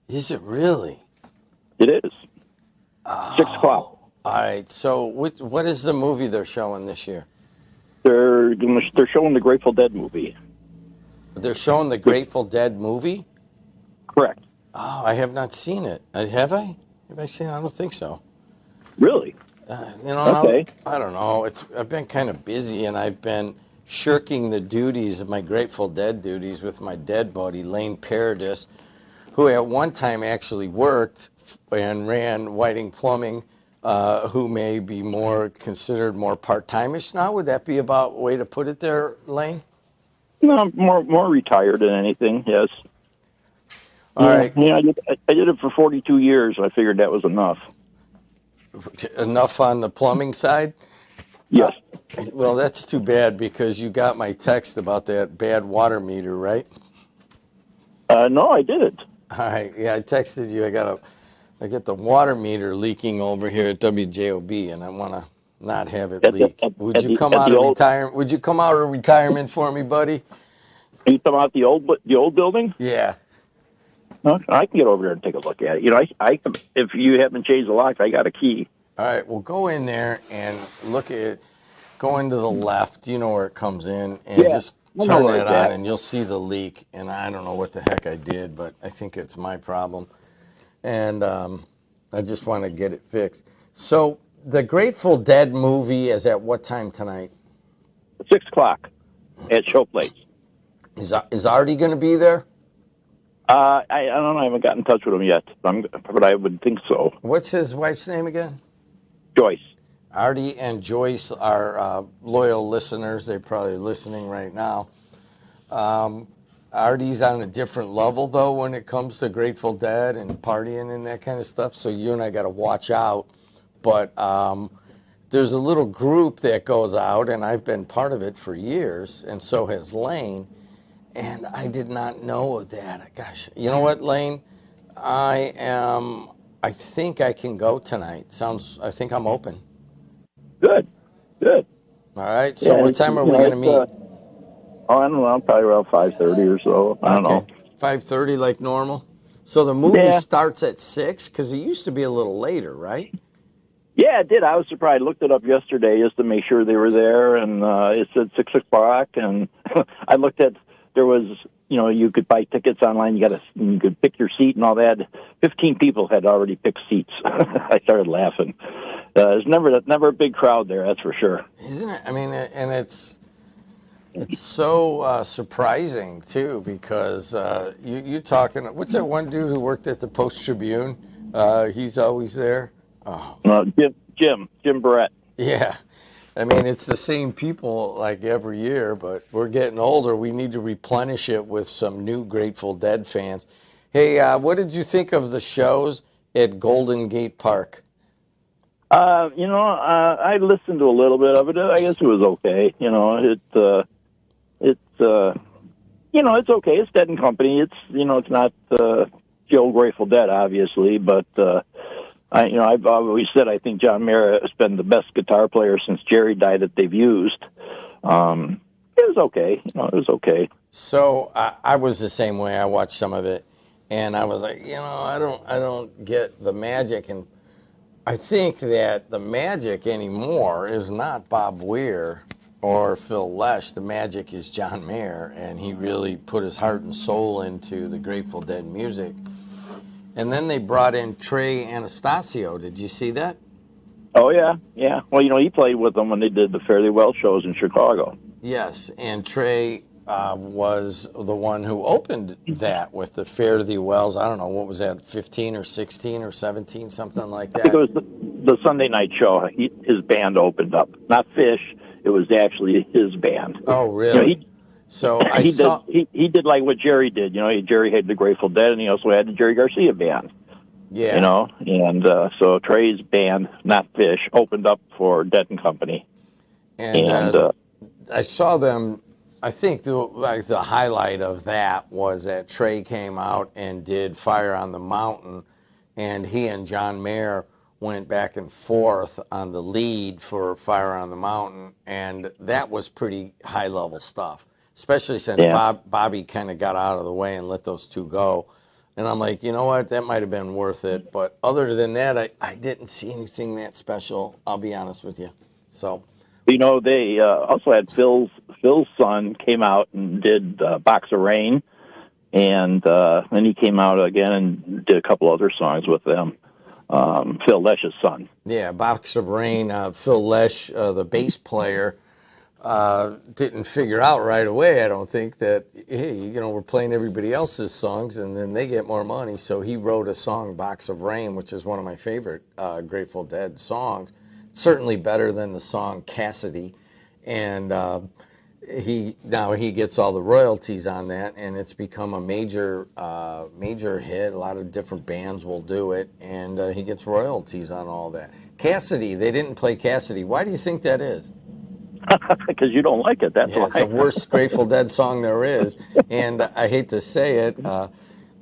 Is it really? It is. 6 o'clock. All right. So what is the movie they're showing this year? They're showing the Grateful Dead movie. They're showing the Grateful Dead movie? Correct. Oh, I have not seen it. Have I? Have I seen it? I don't think so. Really? Okay. I don't know. I've been kind of busy, and I've been shirking the duties of my Grateful Dead duties with my dead buddy, Lane Paradis, who at one time actually worked and ran Whiting Plumbing, who may be considered more part-time-ish now. Would that be about a way to put it there, Lane? No, more retired than anything, yes. All right. Yeah, I did it for 42 years. I figured that was enough. Enough on the plumbing side? Yes. Well, that's too bad because you got my text about that bad water meter, right? No, I didn't. All right. Yeah, I texted you. I got the water meter leaking over here at WJOB, and I want to not have it leak. Would you come out of retirement for me, buddy? You talking about the old building? Yeah. No, I can get over there and take a look at it. I can, if you haven't changed the lock, I got a key. All right, well, go in there and look at it. Go into the left. You know where it comes in, and just turn it on, and you'll see the leak. And I don't know what the heck I did, but I think it's my problem. And I just want to get it fixed. So the Grateful Dead movie is at what time tonight? 6 o'clock at Showplace. Is Artie going to be there? I don't know. I haven't gotten in touch with him yet, but I would think so. What's his wife's name again? Joyce. Artie and Joyce are loyal listeners. They're probably listening right now. Artie's on a different level, though, when it comes to Grateful Dead and partying and that kind of stuff, so you and I got to watch out. But there's a little group that goes out, and I've been part of it for years, and so has Lane. And I did not know of that. Gosh, you know what, Lane? I think I can go tonight. I think I'm open. Good. All right. So what time are we going to meet? I don't know. Probably around 5:30 or so. I don't know. 5:30 like normal? So the movie starts at 6? Because it used to be a little later, right? Yeah, it did. I was surprised. I looked it up yesterday just to make sure they were there, and it said 6 o'clock. And I looked at, there was, you could buy tickets online. You could pick your seat and all that. 15 people had already picked seats. I started laughing. There's never a big crowd there, that's for sure. Isn't it? I mean, and it's so surprising too, because you talking. What's that one dude who worked at the Post Tribune? He's always there. Oh. Jim Barrett. Yeah. I mean, it's the same people like every year, but we're getting older. We need to replenish it with some new Grateful Dead fans. Hey, what did you think of the shows at Golden Gate Park? I listened to a little bit of it. I guess it was okay. It's okay. It's Dead and Company. It's not the old Grateful Dead, obviously, but I've always said I think John Mayer has been the best guitar player since Jerry died that they've used. It was okay. It was okay. So I was the same way. I watched some of it, and I was like, I don't get the magic, and I think that the magic anymore is not Bob Weir or Phil Lesh. The magic is John Mayer, and he really put his heart and soul into the Grateful Dead music. And then they brought in Trey Anastasio. Did you see that? Oh, yeah. Well, he played with them when they did the Fare Thee Well shows in Chicago. Yes, and Trey was the one who opened that with the Fare Thee Wells. I don't know, what was that, 15 or 16 or 17, something like that? I think it was the Sunday night show. His band opened up. Not Fish. it was actually his band. Oh, really? So I saw. He did like what Jerry did. Jerry had the Grateful Dead, and he also had the Jerry Garcia band. Yeah. And so Trey's band, not Fish, opened up for Dead and Company. And I saw them. I think the highlight of that was that Trey came out and did Fire on the Mountain, and he and John Mayer went back and forth on the lead for Fire on the Mountain, and that was pretty high-level stuff, especially since Bobby kind of got out of the way and let those two go. And I'm like, you know what, that might have been worth it. But other than that, I didn't see anything that special, I'll be honest with you. So, they also had Phil's son came out and did Box of Rain, and then he came out again and did a couple other songs with them. Phil Lesch's son. Yeah, Box of Rain. Phil Lesh, the bass player, didn't figure out right away, I don't think, that, hey, we're playing everybody else's songs and then they get more money. So he wrote a song, Box of Rain, which is one of my favorite Grateful Dead songs. Certainly better than the song Cassidy. And he gets all the royalties on that, and it's become a major hit. A lot of different bands will do it, and he gets royalties on all that. Cassidy, they didn't play Cassidy. Why do you think that is? Because you don't like it, that's why. It's the worst Grateful Dead song there is, and I hate to say it,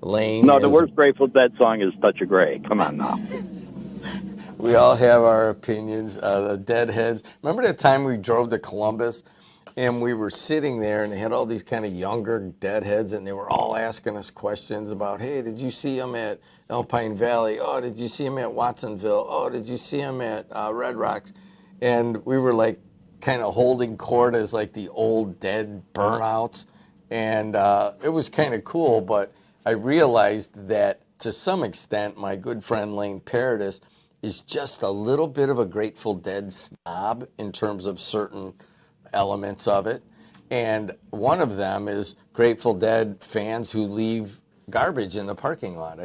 Lane. No, the worst Grateful Dead song is Touch of Grey. Come on now. We all have our opinions. The Deadheads. Remember that time we drove to Columbus, and we were sitting there, and they had all these kind of younger Deadheads, and they were all asking us questions about, hey, did you see him at Alpine Valley? Oh, did you see him at Watsonville? Oh, did you see him at Red Rocks? And we were like kind of holding court as like the old Dead burnouts, and it was kind of cool, but I realized that to some extent my good friend Lane Paradis is just a little bit of a Grateful Dead snob in terms of certain elements of it. And one of them is Grateful Dead fans who leave garbage in the parking lot.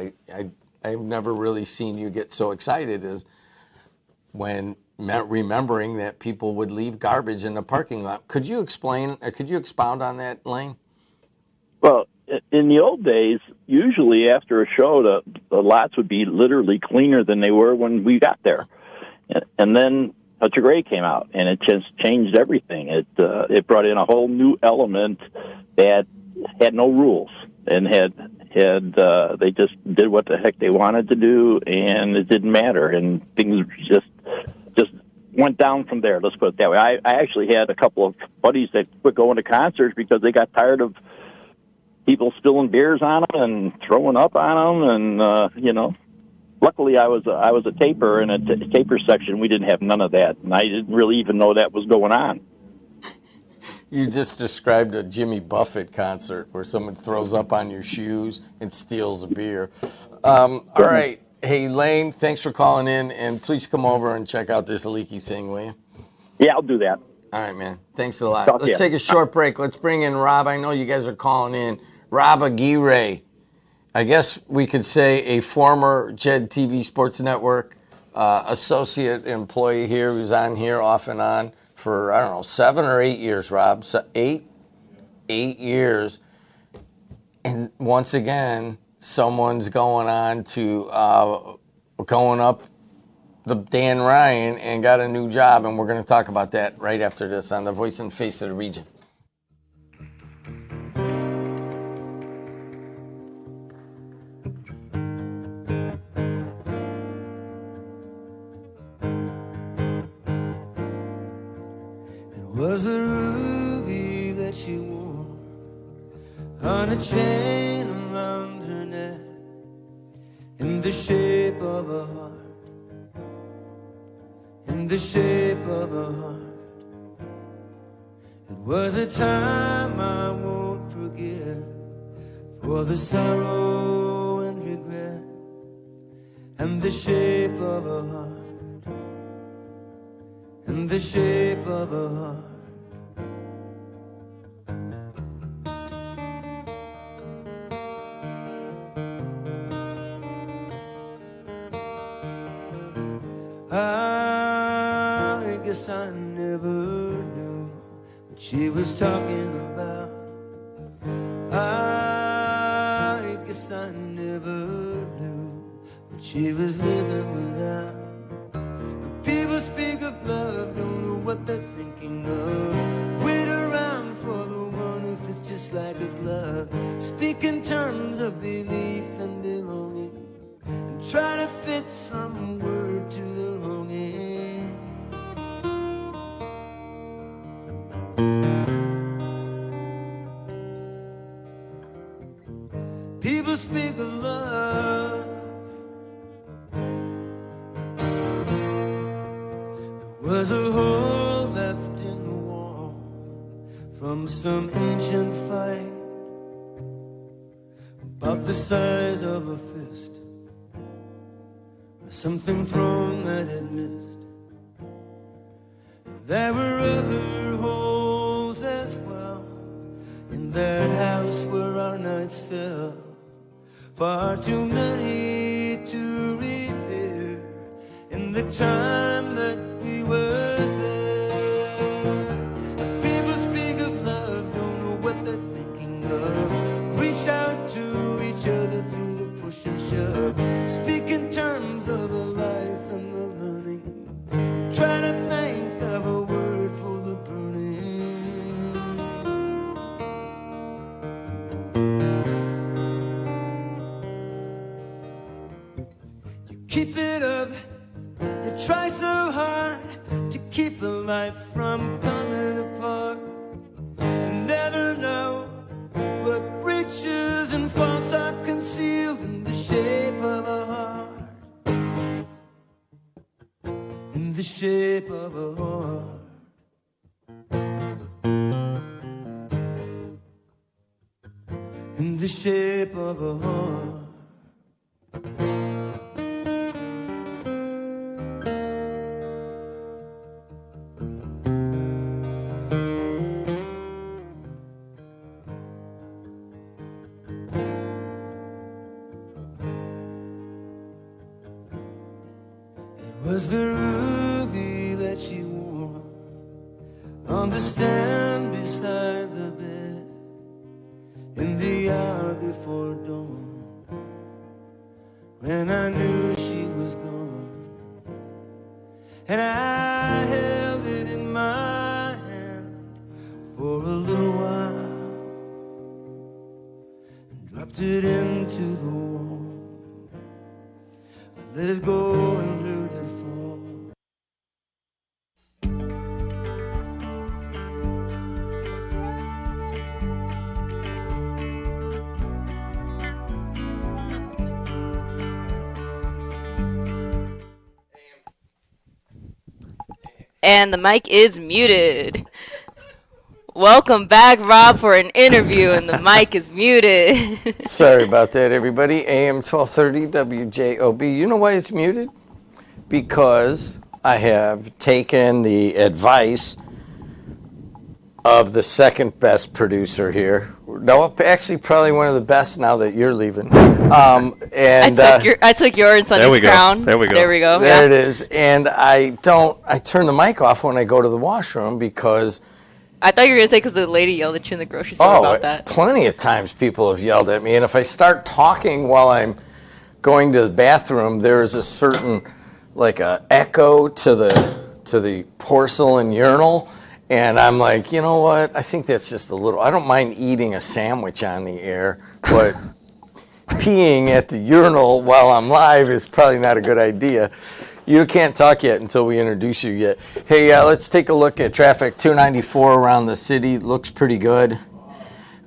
I've never really seen you get so excited as when remembering that people would leave garbage in the parking lot. Could you expound on that, Lane? Well, in the old days, usually after a show, the lots would be literally cleaner than they were when we got there. And then Touch of Grey came out, and it just changed everything. It brought in a whole new element that had no rules, and they just did what the heck they wanted to do, and it didn't matter, and things just went down from there. Let's put it that way. I actually had a couple of buddies that quit going to concerts because they got tired of people spilling beers on them and throwing up on them, and Luckily, I was a taper in a taper section. We didn't have none of that, and I didn't really even know that was going on. You just described a Jimmy Buffett concert where someone throws up on your shoes and steals a beer. All right. Hey, Lane, thanks for calling in, and please come over and check out this leaky thing, will you? Yeah, I'll do that. All right, man. Thanks a lot. Let's take a short break. Let's bring in Rob. I know you guys are calling in. Rob Aguirre. I guess we could say a former JED TV Sports Network associate employee here who's on here off and on for, 7 or 8 years, Rob. So 8 years. And once again, someone's going on to going up the Dan Ryan and got a new job, and we're going to talk about that right after this on the Voice and Face of the Region. Was a ruby that she wore on a chain around her neck, in the shape of a heart, in the shape of a heart. It was a time I won't forget, for the sorrow and regret, and the shape of a heart, in the shape of a heart. I guess I never knew what she was talking about. I guess I never knew what she was living without. When people speak of love, don't know what they're thinking of. Wait around for the one who fits just like a glove. Speak in terms of belief and belonging, and try to fit some word to the longing. People speak of love. There was a hole left in the wall from some ancient fight, about the size of a fist, or something thrown that had missed. There were other holes as well in that house where our nights fell, far too many to repair in the time that we were there. People speak of love, don't know what they're thinking of. Reach out to each other through the push and shove. Speak in terms of a life and the learning. Try to think of a word for the burning. You keep it up, you try so hard to keep the life from coming apart. You never know what breaches and faults are concealed in the shape of a heart. In the shape of a heart. In the shape of a heart. Was the ruby that she wore on the stand beside the bed in the hour before dawn, when I knew she was gone, and I held it in my hand for a little while and dropped it into the wall. I let it go and heard it fall. And the mic is muted. Welcome back, Rob, for an interview, and the mic is muted. Sorry about that, everybody. AM 1230 WJOB. You know why it's muted? Because I have taken the advice of the second best producer here. No, actually, probably one of the best now that you're leaving. And I took your and Sonny's crown. There we go. There we go. There it is. And I turn the mic off when I go to the washroom because... I thought you were going to say because the lady yelled at you in the grocery store about that. Plenty of times people have yelled at me. And if I start talking while I'm going to the bathroom, there is a certain, like, a echo to the porcelain urinal. And I'm like, you know what? I think that's just a little... I don't mind eating a sandwich on the air, but peeing at the urinal while I'm live is probably not a good idea. You can't talk yet until we introduce you yet. Hey, let's take a look at traffic. 294 around the city looks pretty good.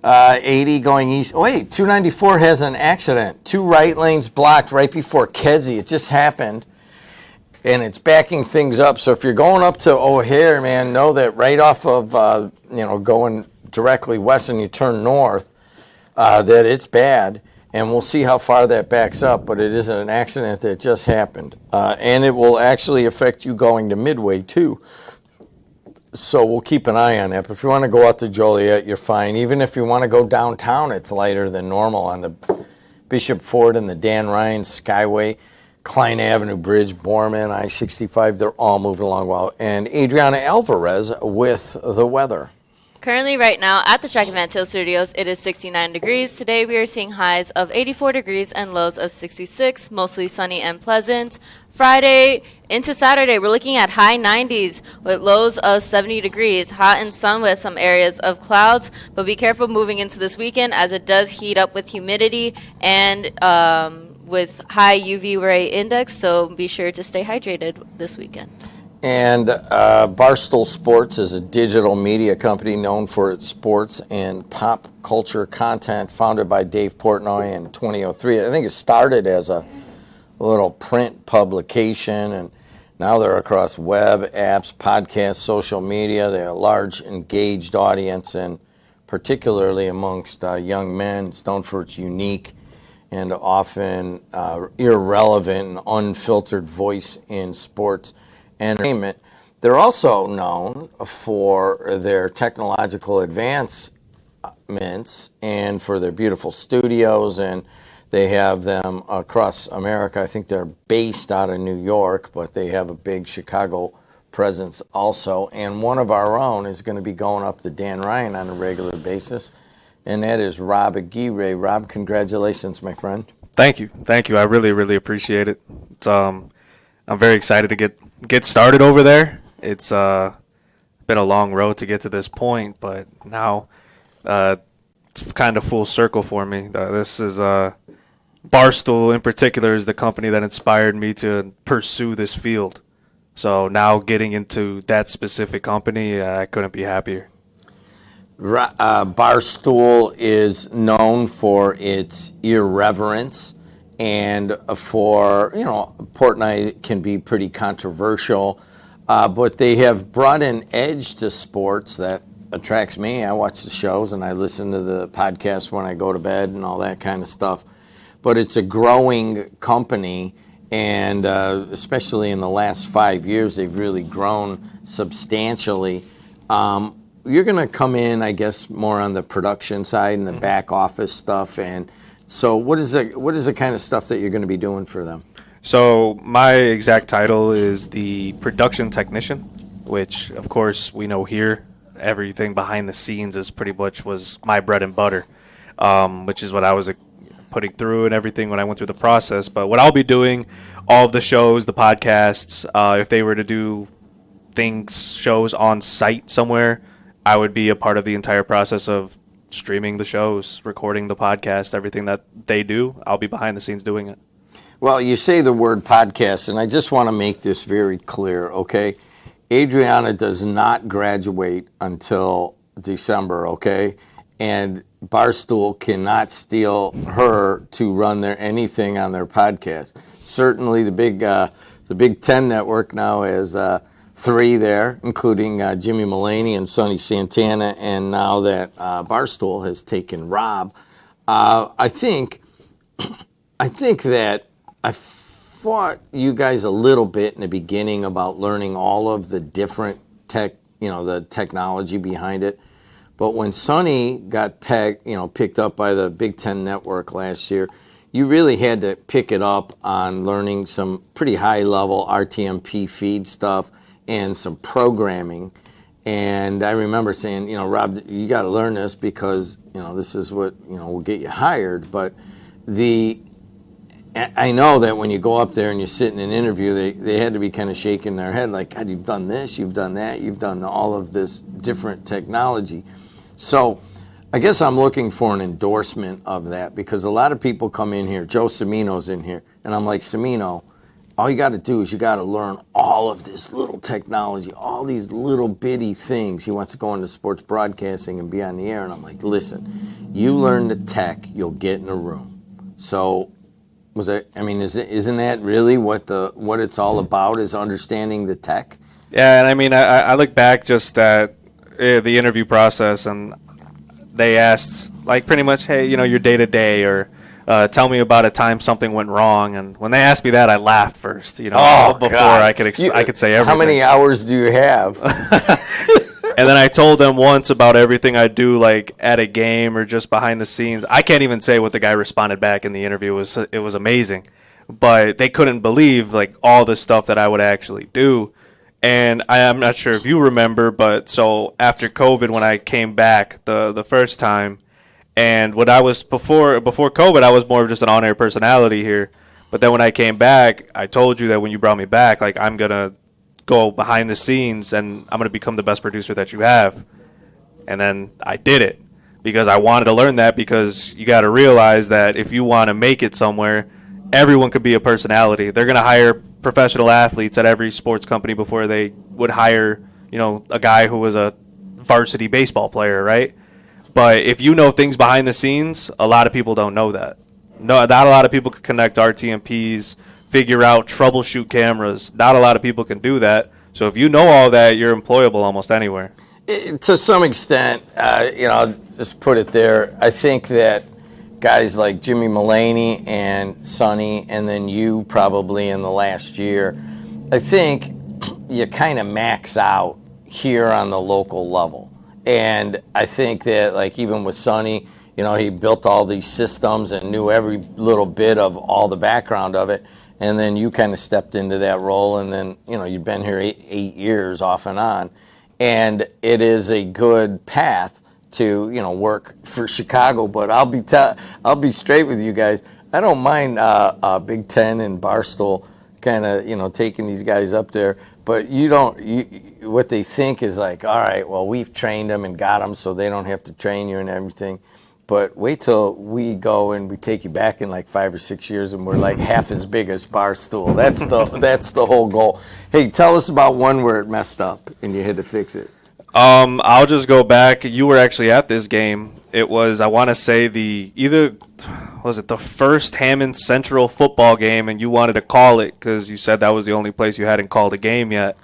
80 going east. Oh, wait, 294 has an accident. 2 right lanes blocked right before Kedzie. It just happened. And it's backing things up. So if you're going up to O'Hare, man, know that right off of, going directly west and you turn north, that it's bad. And we'll see how far that backs up, but it is an accident that just happened. And it will actually affect you going to Midway, too. So we'll keep an eye on that. But if you want to go out to Joliet, you're fine. Even if you want to go downtown, it's lighter than normal on the Bishop Ford and the Dan Ryan Skyway, Klein Avenue Bridge, Borman, I-65. They're all moving along well. And Adriana Alvarez with the weather. Currently, right now, at the Track and Van Til Studios, it is 69 degrees. Today, we are seeing highs of 84 degrees and lows of 66, mostly sunny and pleasant. Friday into Saturday, we're looking at high 90s with lows of 70 degrees, hot and sun with some areas of clouds. But be careful moving into this weekend as it does heat up with humidity and with high UV ray index. So be sure to stay hydrated this weekend. And Barstool Sports is a digital media company known for its sports and pop culture content, founded by Dave Portnoy in 2003. I think it started as a little print publication, and now they're across web, apps, podcasts, social media. They have a large, engaged audience, and particularly amongst young men. It's known for its unique and often irrelevant and unfiltered voice in sports entertainment. They're also known for their technological advancements and for their beautiful studios, and they have them across America. I think they're based out of New York, but they have a big Chicago presence also. And one of our own is going to be going up to Dan Ryan on a regular basis, and that is Rob Aguirre. Rob, congratulations, my friend. Thank you. I really appreciate it. It's, I'm very excited to get started over there. It's been a long road to get to this point, but now it's kind of full circle for me. This is Barstool in particular is the company that inspired me to pursue this field. So now getting into that specific company, I couldn't be happier. Barstool is known for its irreverence, and for, Portnoy can be pretty controversial, but they have brought an edge to sports that attracts me. I watch the shows and I listen to the podcasts when I go to bed and all that kind of stuff. But it's a growing company, and especially in the last 5 years, they've really grown substantially. You're going to come in, I guess, more on the production side and the back office stuff. And so what is the kind of stuff that you're going to be doing for them? So my exact title is the production technician, which, of course, we know here. Everything behind the scenes is pretty much was my bread and butter, which is what I was putting through and everything when I went through the process. But what I'll be doing, all of the shows, the podcasts, if they were to do shows on site somewhere, I would be a part of the entire process of streaming the shows, recording the podcast, everything that they do. I'll be behind the scenes doing it. Well, you say the word podcast, and I just want to make this very clear, okay? Adriana does not graduate until December, okay? And Barstool cannot steal her to run anything on their podcast. Certainly the Big Ten Network now has 3 there, including Jimmy Mulaney and Sonny Santana, and now that Barstool has taken Rob, I think that I fought you guys a little bit in the beginning about learning all of the different the technology behind it. But when Sonny got picked up by the Big Ten Network last year, you really had to pick it up on learning some pretty high-level RTMP feed stuff and some programming. And I remember saying, Rob, you got to learn this because, this is what, will get you hired. But I know that when you go up there and you sit in an interview, they had to be kind of shaking their head like, God, you've done this, you've done that, you've done all of this different technology. So I guess I'm looking for an endorsement of that, because a lot of people come in here. Joe Cimino's in here, and I'm like, Cimino, all you got to do is you got to learn all of this little technology, all these little bitty things. He wants to go into sports broadcasting and be on the air, and I'm like, listen, you learn the tech, you'll get in a room. So isn't that really what it's all about, is understanding the tech? Yeah, and I look back just at the interview process, and they asked, like, pretty much, hey, your day-to-day, or tell me about a time something went wrong. And when they asked me that, I laughed first, before God. I could say everything. How many hours do you have? And then I told them once about everything I do, like at a game or just behind the scenes. I can't even say what the guy responded back in the interview. It was amazing. But they couldn't believe, like, all the stuff that I would actually do. And I'm not sure if you remember, but so after COVID, when I came back the first time, and when I was before COVID, I was more of just an on-air personality here. But then when I came back, I told you that when you brought me back, like, I'm gonna go behind the scenes and I'm gonna become the best producer that you have. And then I did it because I wanted to learn that, because you got to realize that if you want to make it somewhere, everyone could be a personality. They're going to hire professional athletes at every sports company before they would hire, a guy who was a varsity baseball player, right? But if you know things behind the scenes, a lot of people don't know that. No, not a lot of people can connect RTMPs, figure out, troubleshoot cameras. Not a lot of people can do that. So if you know all that, you're employable almost anywhere. To some extent, I'll just put it there. I think that guys like Jimmy Mulaney and Sonny, and then you probably in the last year, I think you kind of max out here on the local level. And I think that, like, even with Sonny, he built all these systems and knew every little bit of all the background of it. And then you kind of stepped into that role, and then, you've been here eight years off and on. And it is a good path to, work for Chicago. But I'll be straight with you guys. I don't mind Big Ten and Barstool kind of, taking these guys up there. But what they think is like, all right, well, we've trained them and got them, so they don't have to train you and everything. But wait till we go and we take you back in like 5 or 6 years, and we're like half as big as Barstool. That's the whole goal. Hey, tell us about one where it messed up and you had to fix it. I'll just go back. You were actually at this game. It was, I want to say, the first Hammond Central football game, and you wanted to call it because you said that was the only place you hadn't called a game yet.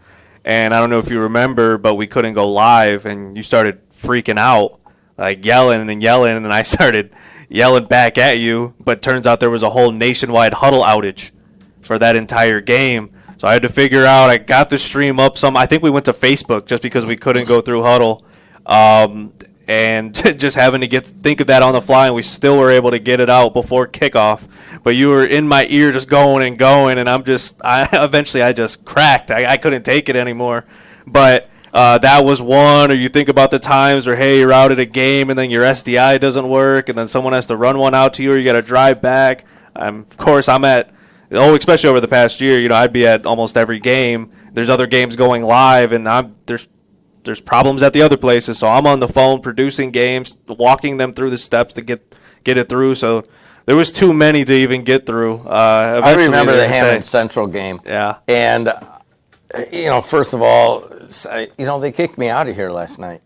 And I don't know if you remember, but we couldn't go live, and you started freaking out, like yelling, and I started yelling back at you. But turns out there was a whole nationwide huddle outage for that entire game. So I had to figure out, I got the stream up I think we went to Facebook just because we couldn't go through huddle. And just having to think of that on the fly, and we still were able to get it out before kickoff. But you were in my ear just going, and eventually I just cracked. I couldn't take it anymore. But that was one. Or you think about the times where, hey, you're out at a game and then your SDI doesn't work, and then someone has to run one out to you, or you got to drive back. Of course, I'm at, especially over the past year, I'd be at almost every game. There's other games going live, and there's problems at the other places, so I'm on the phone producing games, walking them through the steps to get it through. So there was too many to even get through. I remember the Hammond Central game. Yeah. And, first of all, they kicked me out of here last night.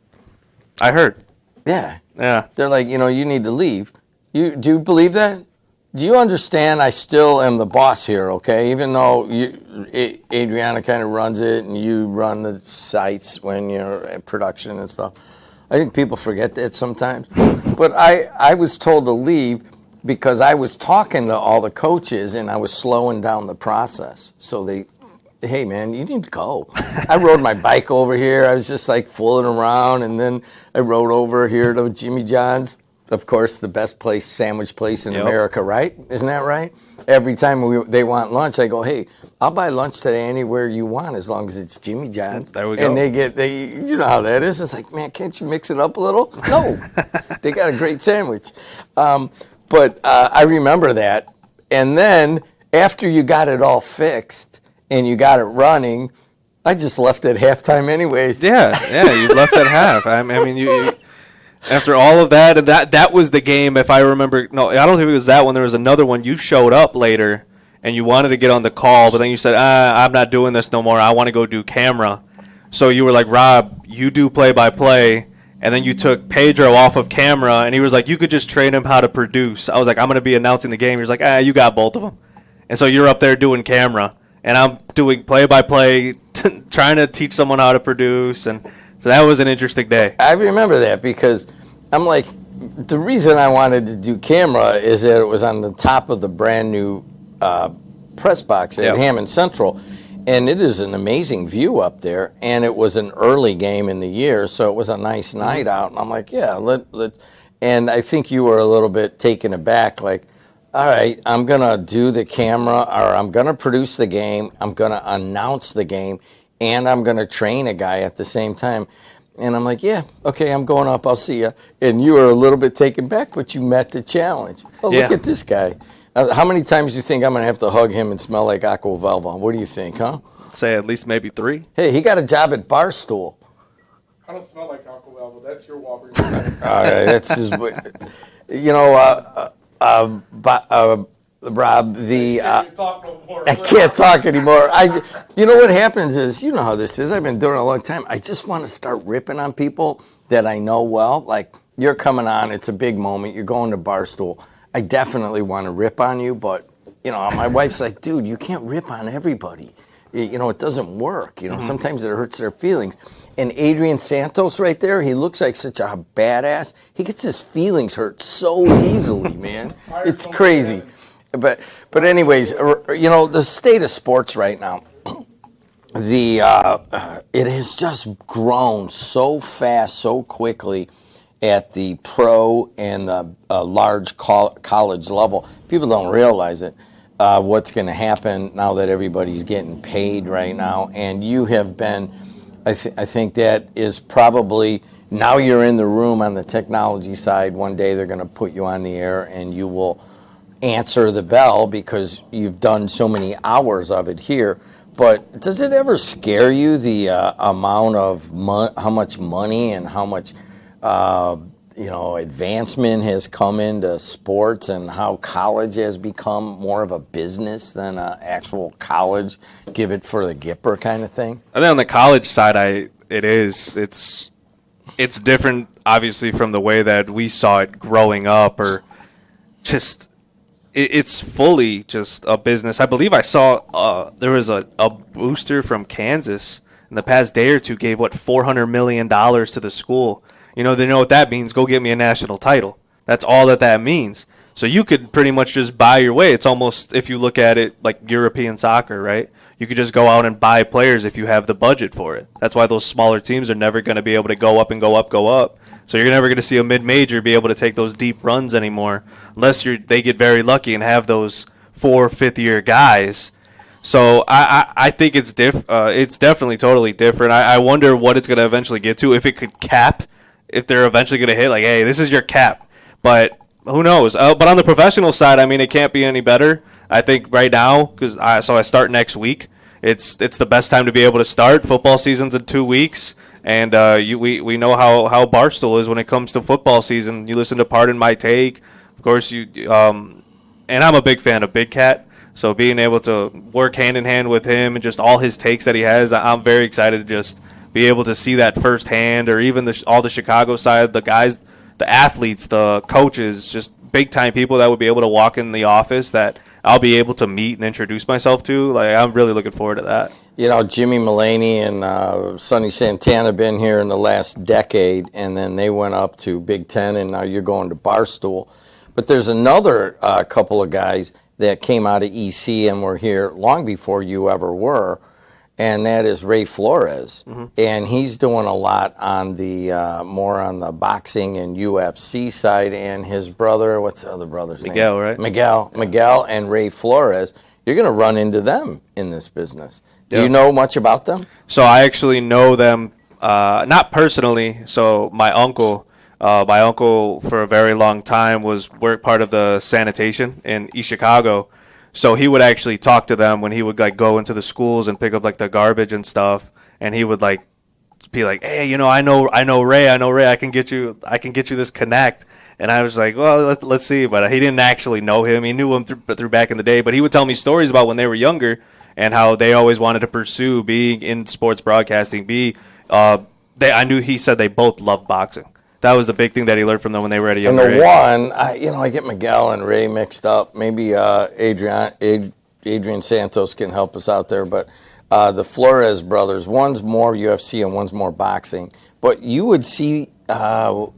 I heard. Yeah. Yeah. They're like, you need to leave. Do you believe that? Do you understand I still am the boss here, okay? Even though Adriana kind of runs it and you run the sites when you're at production and stuff. I think people forget that sometimes. But I was told to leave because I was talking to all the coaches and I was slowing down the process. So hey, man, you need to go. I rode my bike over here. I was just like fooling around, and then I rode over here to Jimmy John's. Of course, the best sandwich place in America, right? Isn't that right? Every time they want lunch, I go, hey, I'll buy lunch today anywhere you want as long as it's Jimmy John's. There we go. And you know how that is. It's like, man, can't you mix it up a little? No, they got a great sandwich. But I remember that. And then after you got it all fixed and you got it running, I just left at halftime anyways. Yeah, you left at half. I mean, you after all of that, and that was the game, if I remember. No, I don't think it was that one. There was another one. You showed up later, and you wanted to get on the call, but then you said, I'm not doing this no more. I want to go do camera. So you were like, Rob, you do play-by-play, and then you took Pedro off of camera, and he was like, you could just train him how to produce. I was like, I'm going to be announcing the game. He was like, you got both of them. And so you're up there doing camera, and I'm doing play-by-play, trying to teach someone how to produce, and so that was an interesting day. I remember that because I'm like, the reason I wanted to do camera is that it was on the top of the brand new press box at Hammond Central, and it is an amazing view up there, and it was an early game in the year, so it was a nice night out, and I'm like, yeah, let's, and I think you were a little bit taken aback, like, all right, I'm going to do the camera, or I'm going to produce the game, I'm going to announce the game, and I'm going to train a guy at the same time. And I'm like, yeah, okay, I'm going up. I'll see you. And you were a little bit taken back, but you met the challenge. Oh, Yeah. look at this guy. How many times do you think I'm going to have to hug him and smell like Aqua Velva? What do you think, huh? Say at least maybe 3. Hey, he got a job at Barstool. I don't smell like Aqua Velva. That's your Walgreens. All right, that's his. You know, Rob, Talk no more. I can't talk anymore. You know what happens is, you know how this is. I've been doing it a long time. I just want to start ripping on people that I know well. Like, you're coming on. It's a big moment. You're going to Barstool. I definitely want to rip on you, but, you know, my wife's like, dude, you can't rip on everybody. You know, it doesn't work. You know, sometimes it hurts their feelings. And Adrian Santos right there, he looks like such a badass. He gets his feelings hurt so easily, man. It's crazy. But anyways, you know, the state of sports right now, it has just grown so fast, so quickly at the pro and the large college level. People don't realize it. What's going to happen now that everybody's getting paid right now, and you have been. I think that is probably, now you're in the room on the technology side. One day they're going to put you on the air and you will answer the bell because you've done so many hours of it here. But does it ever scare you, the amount of how much money and how much advancement has come into sports, and how college has become more of a business than an actual college, give it for the Gipper kind of thing? I think on the college side, it's different, obviously, from the way that we saw it growing up, or just it's fully just a business. I believe I saw there was a booster from Kansas in the past day or two gave $400 million to the school. You know, they know what that means. Go get me a national title. That's all that means. So you could pretty much just buy your way. It's almost, if you look at it like European soccer, right? You could just go out and buy players if you have the budget for it. That's why those smaller teams are never going to be able to go up and go up, go up. So you're never going to see a mid-major be able to take those deep runs anymore, unless they get very lucky and have those 4- or 5th-year guys. So I think it's definitely totally different. I wonder what it's going to eventually get to, if it could cap. If they're eventually going to hit, like, hey, this is your cap. But who knows? But on the professional side, I mean, it can't be any better. I think right now, because I start next week. It's the best time to be able to start. Football season's in 2 weeks. And we know how Barstool is when it comes to football season. You listen to Pardon My Take. Of course, and I'm a big fan of Big Cat. So being able to work hand in hand with him and just all his takes that he has, I'm very excited to just be able to see that firsthand, or even all the Chicago side, the guys, the athletes, the coaches, just big-time people that would be able to walk in the office that I'll be able to meet and introduce myself to. Like, I'm really looking forward to that. You know, Jimmy Mulaney and Sonny Santana have been here in the last decade, and then they went up to Big Ten, and now you're going to Barstool. But there's another couple of guys that came out of EC and were here long before you ever were, and that is Ray Flores. Mm-hmm. And he's doing a lot on the more on the boxing and UFC side, and his brother, what's the other brother's name? Miguel, right? Miguel and Ray Flores. You're going to run into them in this business. Do you know much about them? So I actually know them, not personally. So my uncle for a very long time was part of the sanitation in East Chicago. So he would actually talk to them when he would like go into the schools and pick up like the garbage and stuff, and he would like be like, "Hey, you know, I know Ray, I can get you this connect." And I was like, "Well, let's see," but he didn't actually know him. He knew him through back in the day, but he would tell me stories about when they were younger and how they always wanted to pursue being in sports broadcasting. He said they both loved boxing. That was the big thing that he learned from them when they were at a younger age. And I get Miguel and Ray mixed up. Maybe Adrian Santos can help us out there. But the Flores brothers, one's more UFC and one's more boxing. But you would see them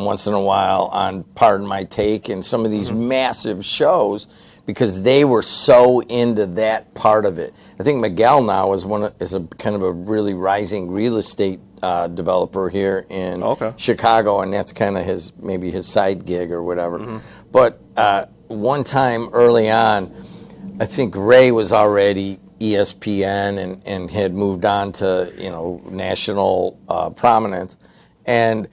once in a while on Pardon My Take and some of these massive shows, because they were so into that part of it. I think Miguel now is a kind of a really rising real estate developer here in Chicago, and that's kind of his side gig or whatever. Mm-hmm. But one time early on, I think Ray was already ESPN and had moved on to, national prominence. And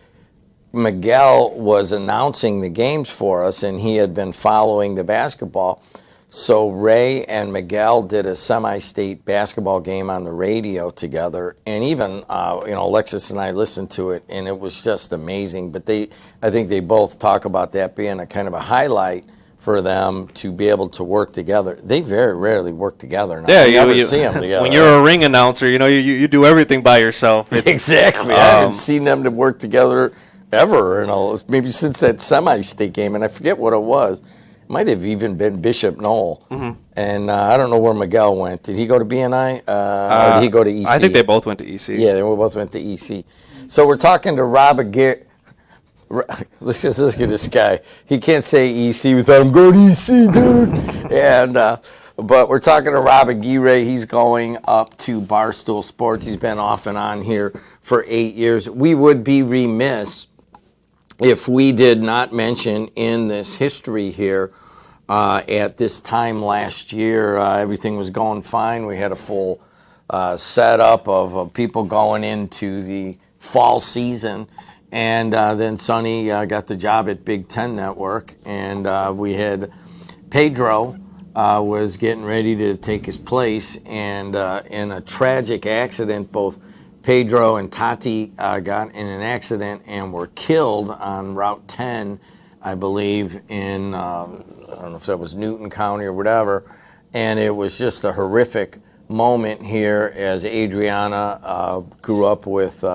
Miguel was announcing the games for us, and he had been following the basketball. So Ray and Miguel did a semi-state basketball game on the radio together, and even Alexis and I listened to it, and it was just amazing. But I think they both talk about that being a kind of a highlight for them to be able to work together. They very rarely work together now. Yeah, you never see them together. When you're a ring announcer, you do everything by yourself. Exactly. I haven't seen them to work together ever, maybe since that semi-state game, and I forget what it was. It might have even been Bishop Knoll. Mm-hmm. And I don't know where Miguel went. Did he go to BNI? Or did he go to EC? I think they both went to EC. Yeah, they both went to EC. So we're talking to Rob Aguirre. Look at this guy. He can't say EC without him going to EC, dude. And but we're talking to Rob Aguirre. He's going up to Barstool Sports. He's been off and on here for 8 years. We would be remiss if we did not mention in this history here, at this time last year, everything was going fine. We had a full setup of people going into the fall season. And then Sonny got the job at Big Ten Network. And we had Pedro was getting ready to take his place. And in a tragic accident, both Pedro and Tati got in an accident and were killed on Route 10, I believe, in, I don't know if that was Newton County or whatever. And it was just a horrific moment here as Adriana grew up with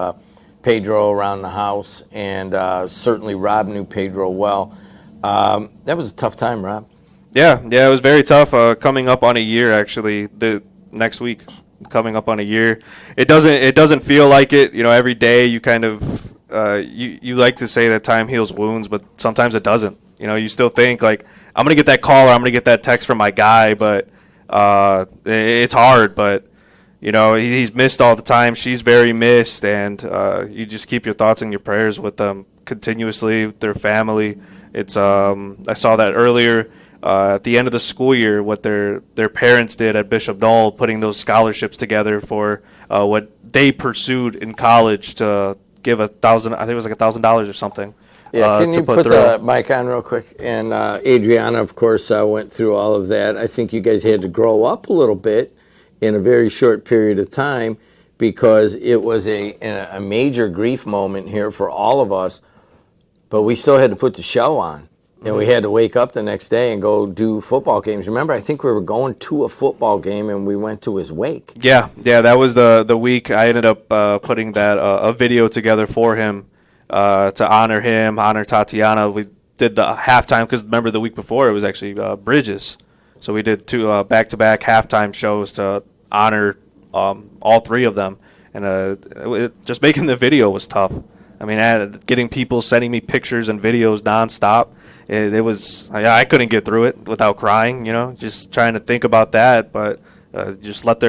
Pedro around the house. And certainly Rob knew Pedro well. That was a tough time, Rob. Yeah, it was very tough. Coming up on a year, actually, the next week. Coming up on a year, it doesn't feel like it. Every day you kind of you like to say that time heals wounds, but sometimes it doesn't. You still think like I'm gonna get that call or I'm gonna get that text from my guy, but it's hard. But he's missed all the time. She's very missed, and you just keep your thoughts and your prayers with them continuously, with their family. It's I saw that earlier. At the end of the school year, what their parents did at Bishop Knoll, putting those scholarships together for what they pursued in college to give $1,000. I think it was like $1,000 or something. Yeah, can you put the mic on real quick? And Adriana, of course, went through all of that. I think you guys had to grow up a little bit in a very short period of time because it was a major grief moment here for all of us. But we still had to put the show on. And we had to wake up the next day and go do football games. Remember, I think we were going to a football game and we went to his wake. Yeah, that was the week. I ended up putting that a video together for him to honor him, honor Tatiana. We did the halftime because remember the week before it was actually Bridges. So we did two back-to-back halftime shows to honor all three of them. And just making the video was tough. I mean, getting people sending me pictures and videos nonstop. It was I couldn't get through it without crying, just trying to think about that, but just let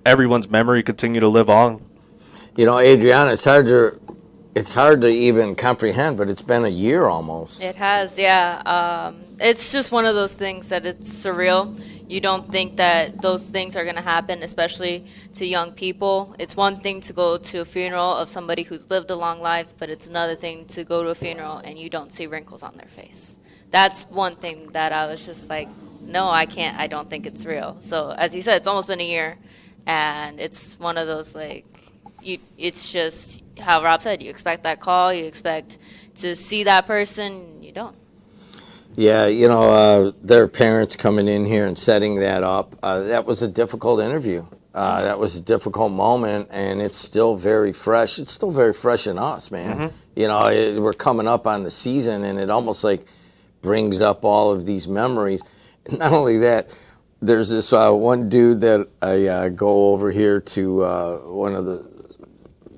everyone's memory continue to live on. Adriana, it's hard to even comprehend, but it's been a year almost. It has, yeah. It's just one of those things that it's surreal. You don't think that those things are going to happen, especially to young people. It's one thing to go to a funeral of somebody who's lived a long life, but it's another thing to go to a funeral and you don't see wrinkles on their face. That's one thing that I was just like, no, I can't. I don't think it's real. So as you said, it's almost been a year, and it's one of those it's just how Rob said. You expect that call, you expect to see that person, you don't. Yeah, their parents coming in here and setting that up. That was a difficult interview. That was a difficult moment, and it's still very fresh. It's still very fresh in us, man. Mm-hmm. We're coming up on the season, and it almost brings up all of these memories. And not only that, there's this one dude that I go over here to one of the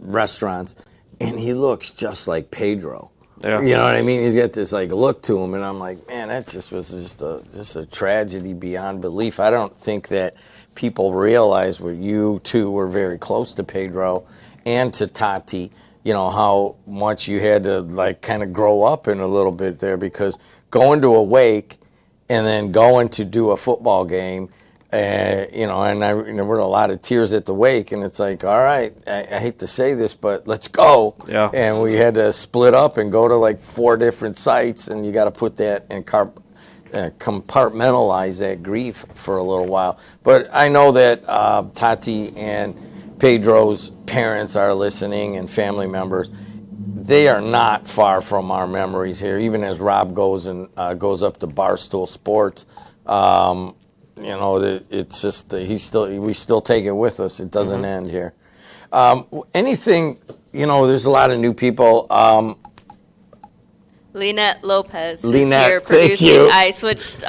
restaurants, and he looks just like Pedro. Yeah. You know what I mean? He's got this look to him, and I'm like, man, that just was just a tragedy beyond belief. I don't think that people realize you two were very close to Pedro and to Tati. How much you had to kind of grow up in a little bit there, because going to a wake and then going to do a football game, you know, and there were a lot of tears at the wake, and it's like, all right, I hate to say this, but let's go. Yeah. And we had to split up and go to like 4 different sites, and you got to put that in compartmentalize that grief for a little while. But I know that Tati and Pedro's parents are listening and family members. They are not far from our memories here, even as Rob goes up to Barstool Sports. You know, it's just we still take it with us. It doesn't end here. Anything, you know, there's a lot of new people. Lynette Lopez Lynette, is here thank producing. you. I switched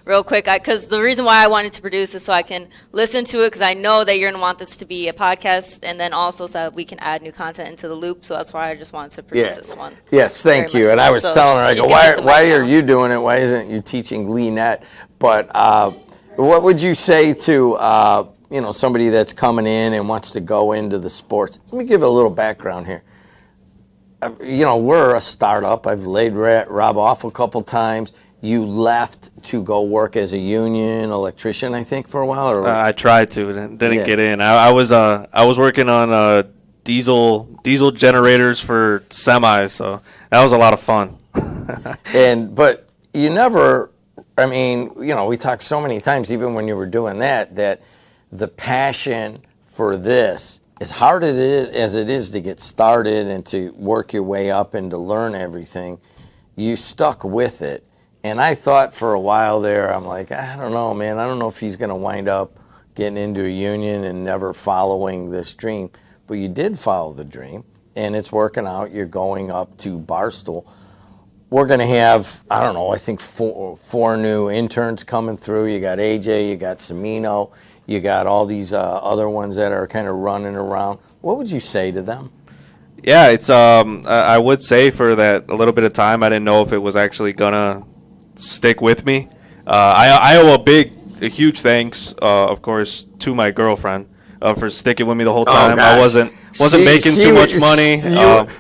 real quick because the reason why I wanted to produce is so I can listen to it, because I know that you're going to want this to be a podcast, and then also so that we can add new content into the loop. So that's why I just wanted to produce this one. Yes, thank Very you. much And I so. was So telling her, I she's go, gonna get the why mic are now. you doing it? Why isn't you teaching Lynette? But what would you say to you know, somebody that's coming in and wants to go into the sports? Let me give a little background here. You know, we're a startup. I've laid Rob off a couple times. You left to go work as a union electrician, I think, for a while. Or I tried to, and didn't Yeah. get in. I was working on diesel generators for semis, so that was a lot of fun. But you never, I mean, you know, we talked so many times, even when you were doing that the passion for this, as hard as it is to get started and to work your way up and to learn everything, you stuck with it. And I thought for a while there, I'm like, I don't know, man. I don't know if he's going to wind up getting into a union and never following this dream. But you did follow the dream, and it's working out. You're going up to Barstool. We're going to have, I don't know, I think four new interns coming through. You got AJ, you got Semino, you got all these other ones that are kind of running around. What would you say to them? Yeah, it's I would say for that a little bit of time, I didn't know if it was actually gonna stick with me. I owe a huge thanks, of course, to my girlfriend for sticking with me the whole time. gosh. I wasn't making too much money.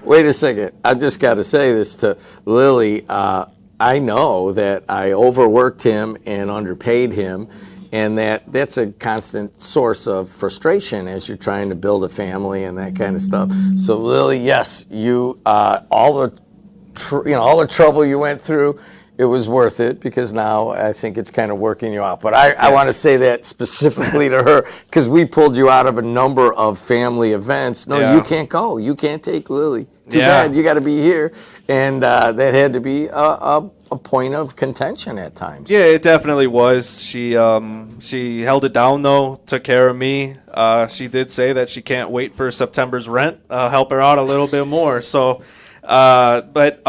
Wait a second. I just got to say this to Lily. I know that I overworked him and underpaid him, and that's a constant source of frustration as you're trying to build a family and that kind of stuff. So Lily, yes, you all the trouble you went through, it was worth it, because now I think it's kind of working you out. But I want to say that specifically to her, because we pulled you out of a number of family events. No, Yeah. you can't go. You can't take Lily. Too Yeah. bad. You got to be here. And that had to be a point of contention at times. Yeah, it definitely was. She held it down though, took care of me. She did say that she can't wait for September's rent. Help her out a little bit more. So. But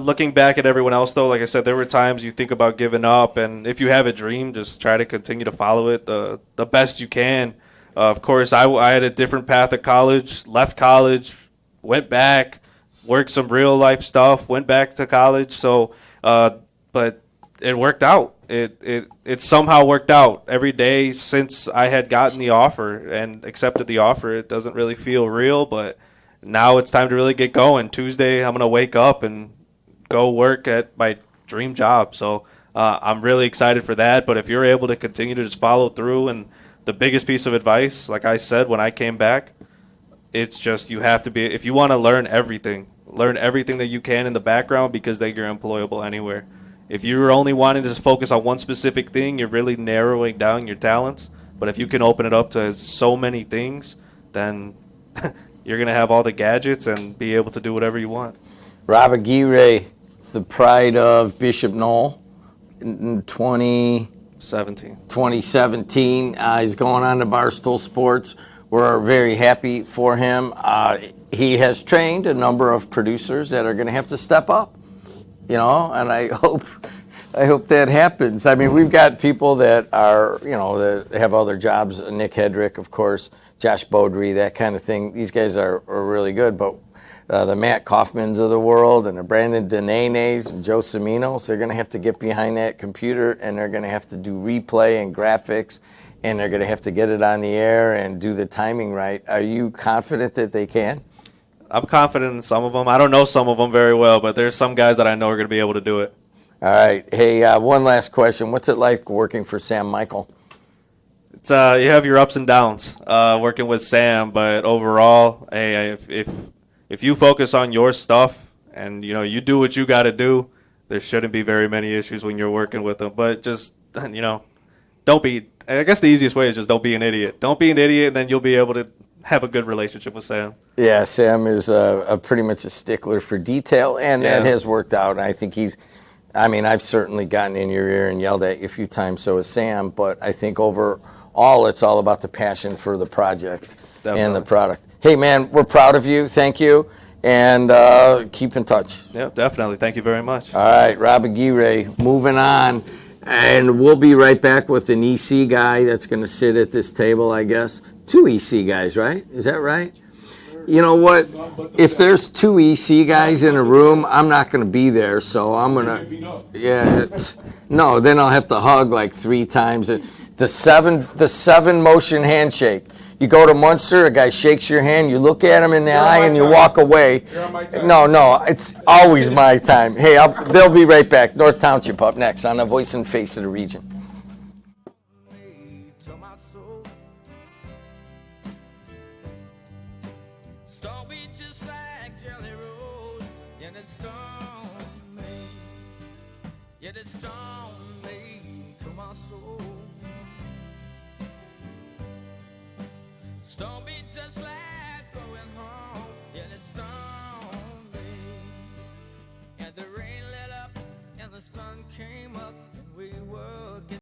looking back at everyone else, though, like I said, there were times you think about giving up, and if you have a dream, just try to continue to follow it the best you can. Of course, I had a different path at college, left college, went back, worked some real life stuff, went back to college. So, but it worked out. It somehow worked out. Every day since I had gotten the offer and accepted the offer, it doesn't really feel real, but now it's time to really get going. Tuesday, I'm going to wake up and go work at my dream job. So I'm really excited for that. But if you're able to continue to just follow through, and the biggest piece of advice, like I said when I came back, it's just you have to be, if you want to learn everything that you can in the background, because then you're employable anywhere. If you're only wanting to just focus on one specific thing, you're really narrowing down your talents. But if you can open it up to so many things, then you're going to have all the gadgets and be able to do whatever you want. Rob Aguirre, the pride of Bishop Knoll, in 2017. He's going on to Barstool Sports. We're very happy for him. He has trained a number of producers that are going to have to step up, and I hope that happens. I mean, we've got people that are, that have other jobs. Nick Hedrick, of course, Josh Beaudry, that kind of thing. These guys are really good, but the Matt Kaufmans of the world and the Brandon Denanes and Joe Seminos, they're going to have to get behind that computer, and they're going to have to do replay and graphics, and they're going to have to get it on the air and do the timing right. Are you confident that they can? I'm confident in some of them. I don't know some of them very well, but there's some guys that I know are going to be able to do it. All right. Hey, one last question. What's it like working for Sam Michael? it's you have your ups and downs working with Sam, but overall, hey, if you focus on your stuff and you do what you got to do, there shouldn't be very many issues when you're working with him. But just don't be. I guess the easiest way is just don't be an idiot. Don't be an idiot, and then you'll be able to have a good relationship with Sam. Yeah, Sam is a pretty much a stickler for detail, and that has worked out. And I think I've certainly gotten in your ear and yelled at you a few times, so has Sam, but I think overall it's all about the passion for the project and the product. Hey, man, we're proud of you. Thank you, and keep in touch. Yeah, definitely. Thank you very much. All right, Rob Aguirre, moving on. And we'll be right back with an EC guy that's going to sit at this table, I guess. 2 EC guys, right? Is that right? You know what? If there's 2 EC guys in a room, I'm not going to be there, so I'm going to... Yeah. No, then I'll have to hug like 3 times. The seven motion handshake. You go to Munster, a guy shakes your hand, you look at him in the eye, and you walk away. No, it's always my time. Hey, they'll be right back. North Township up next on the Voice and Face of the Region. Don't be just like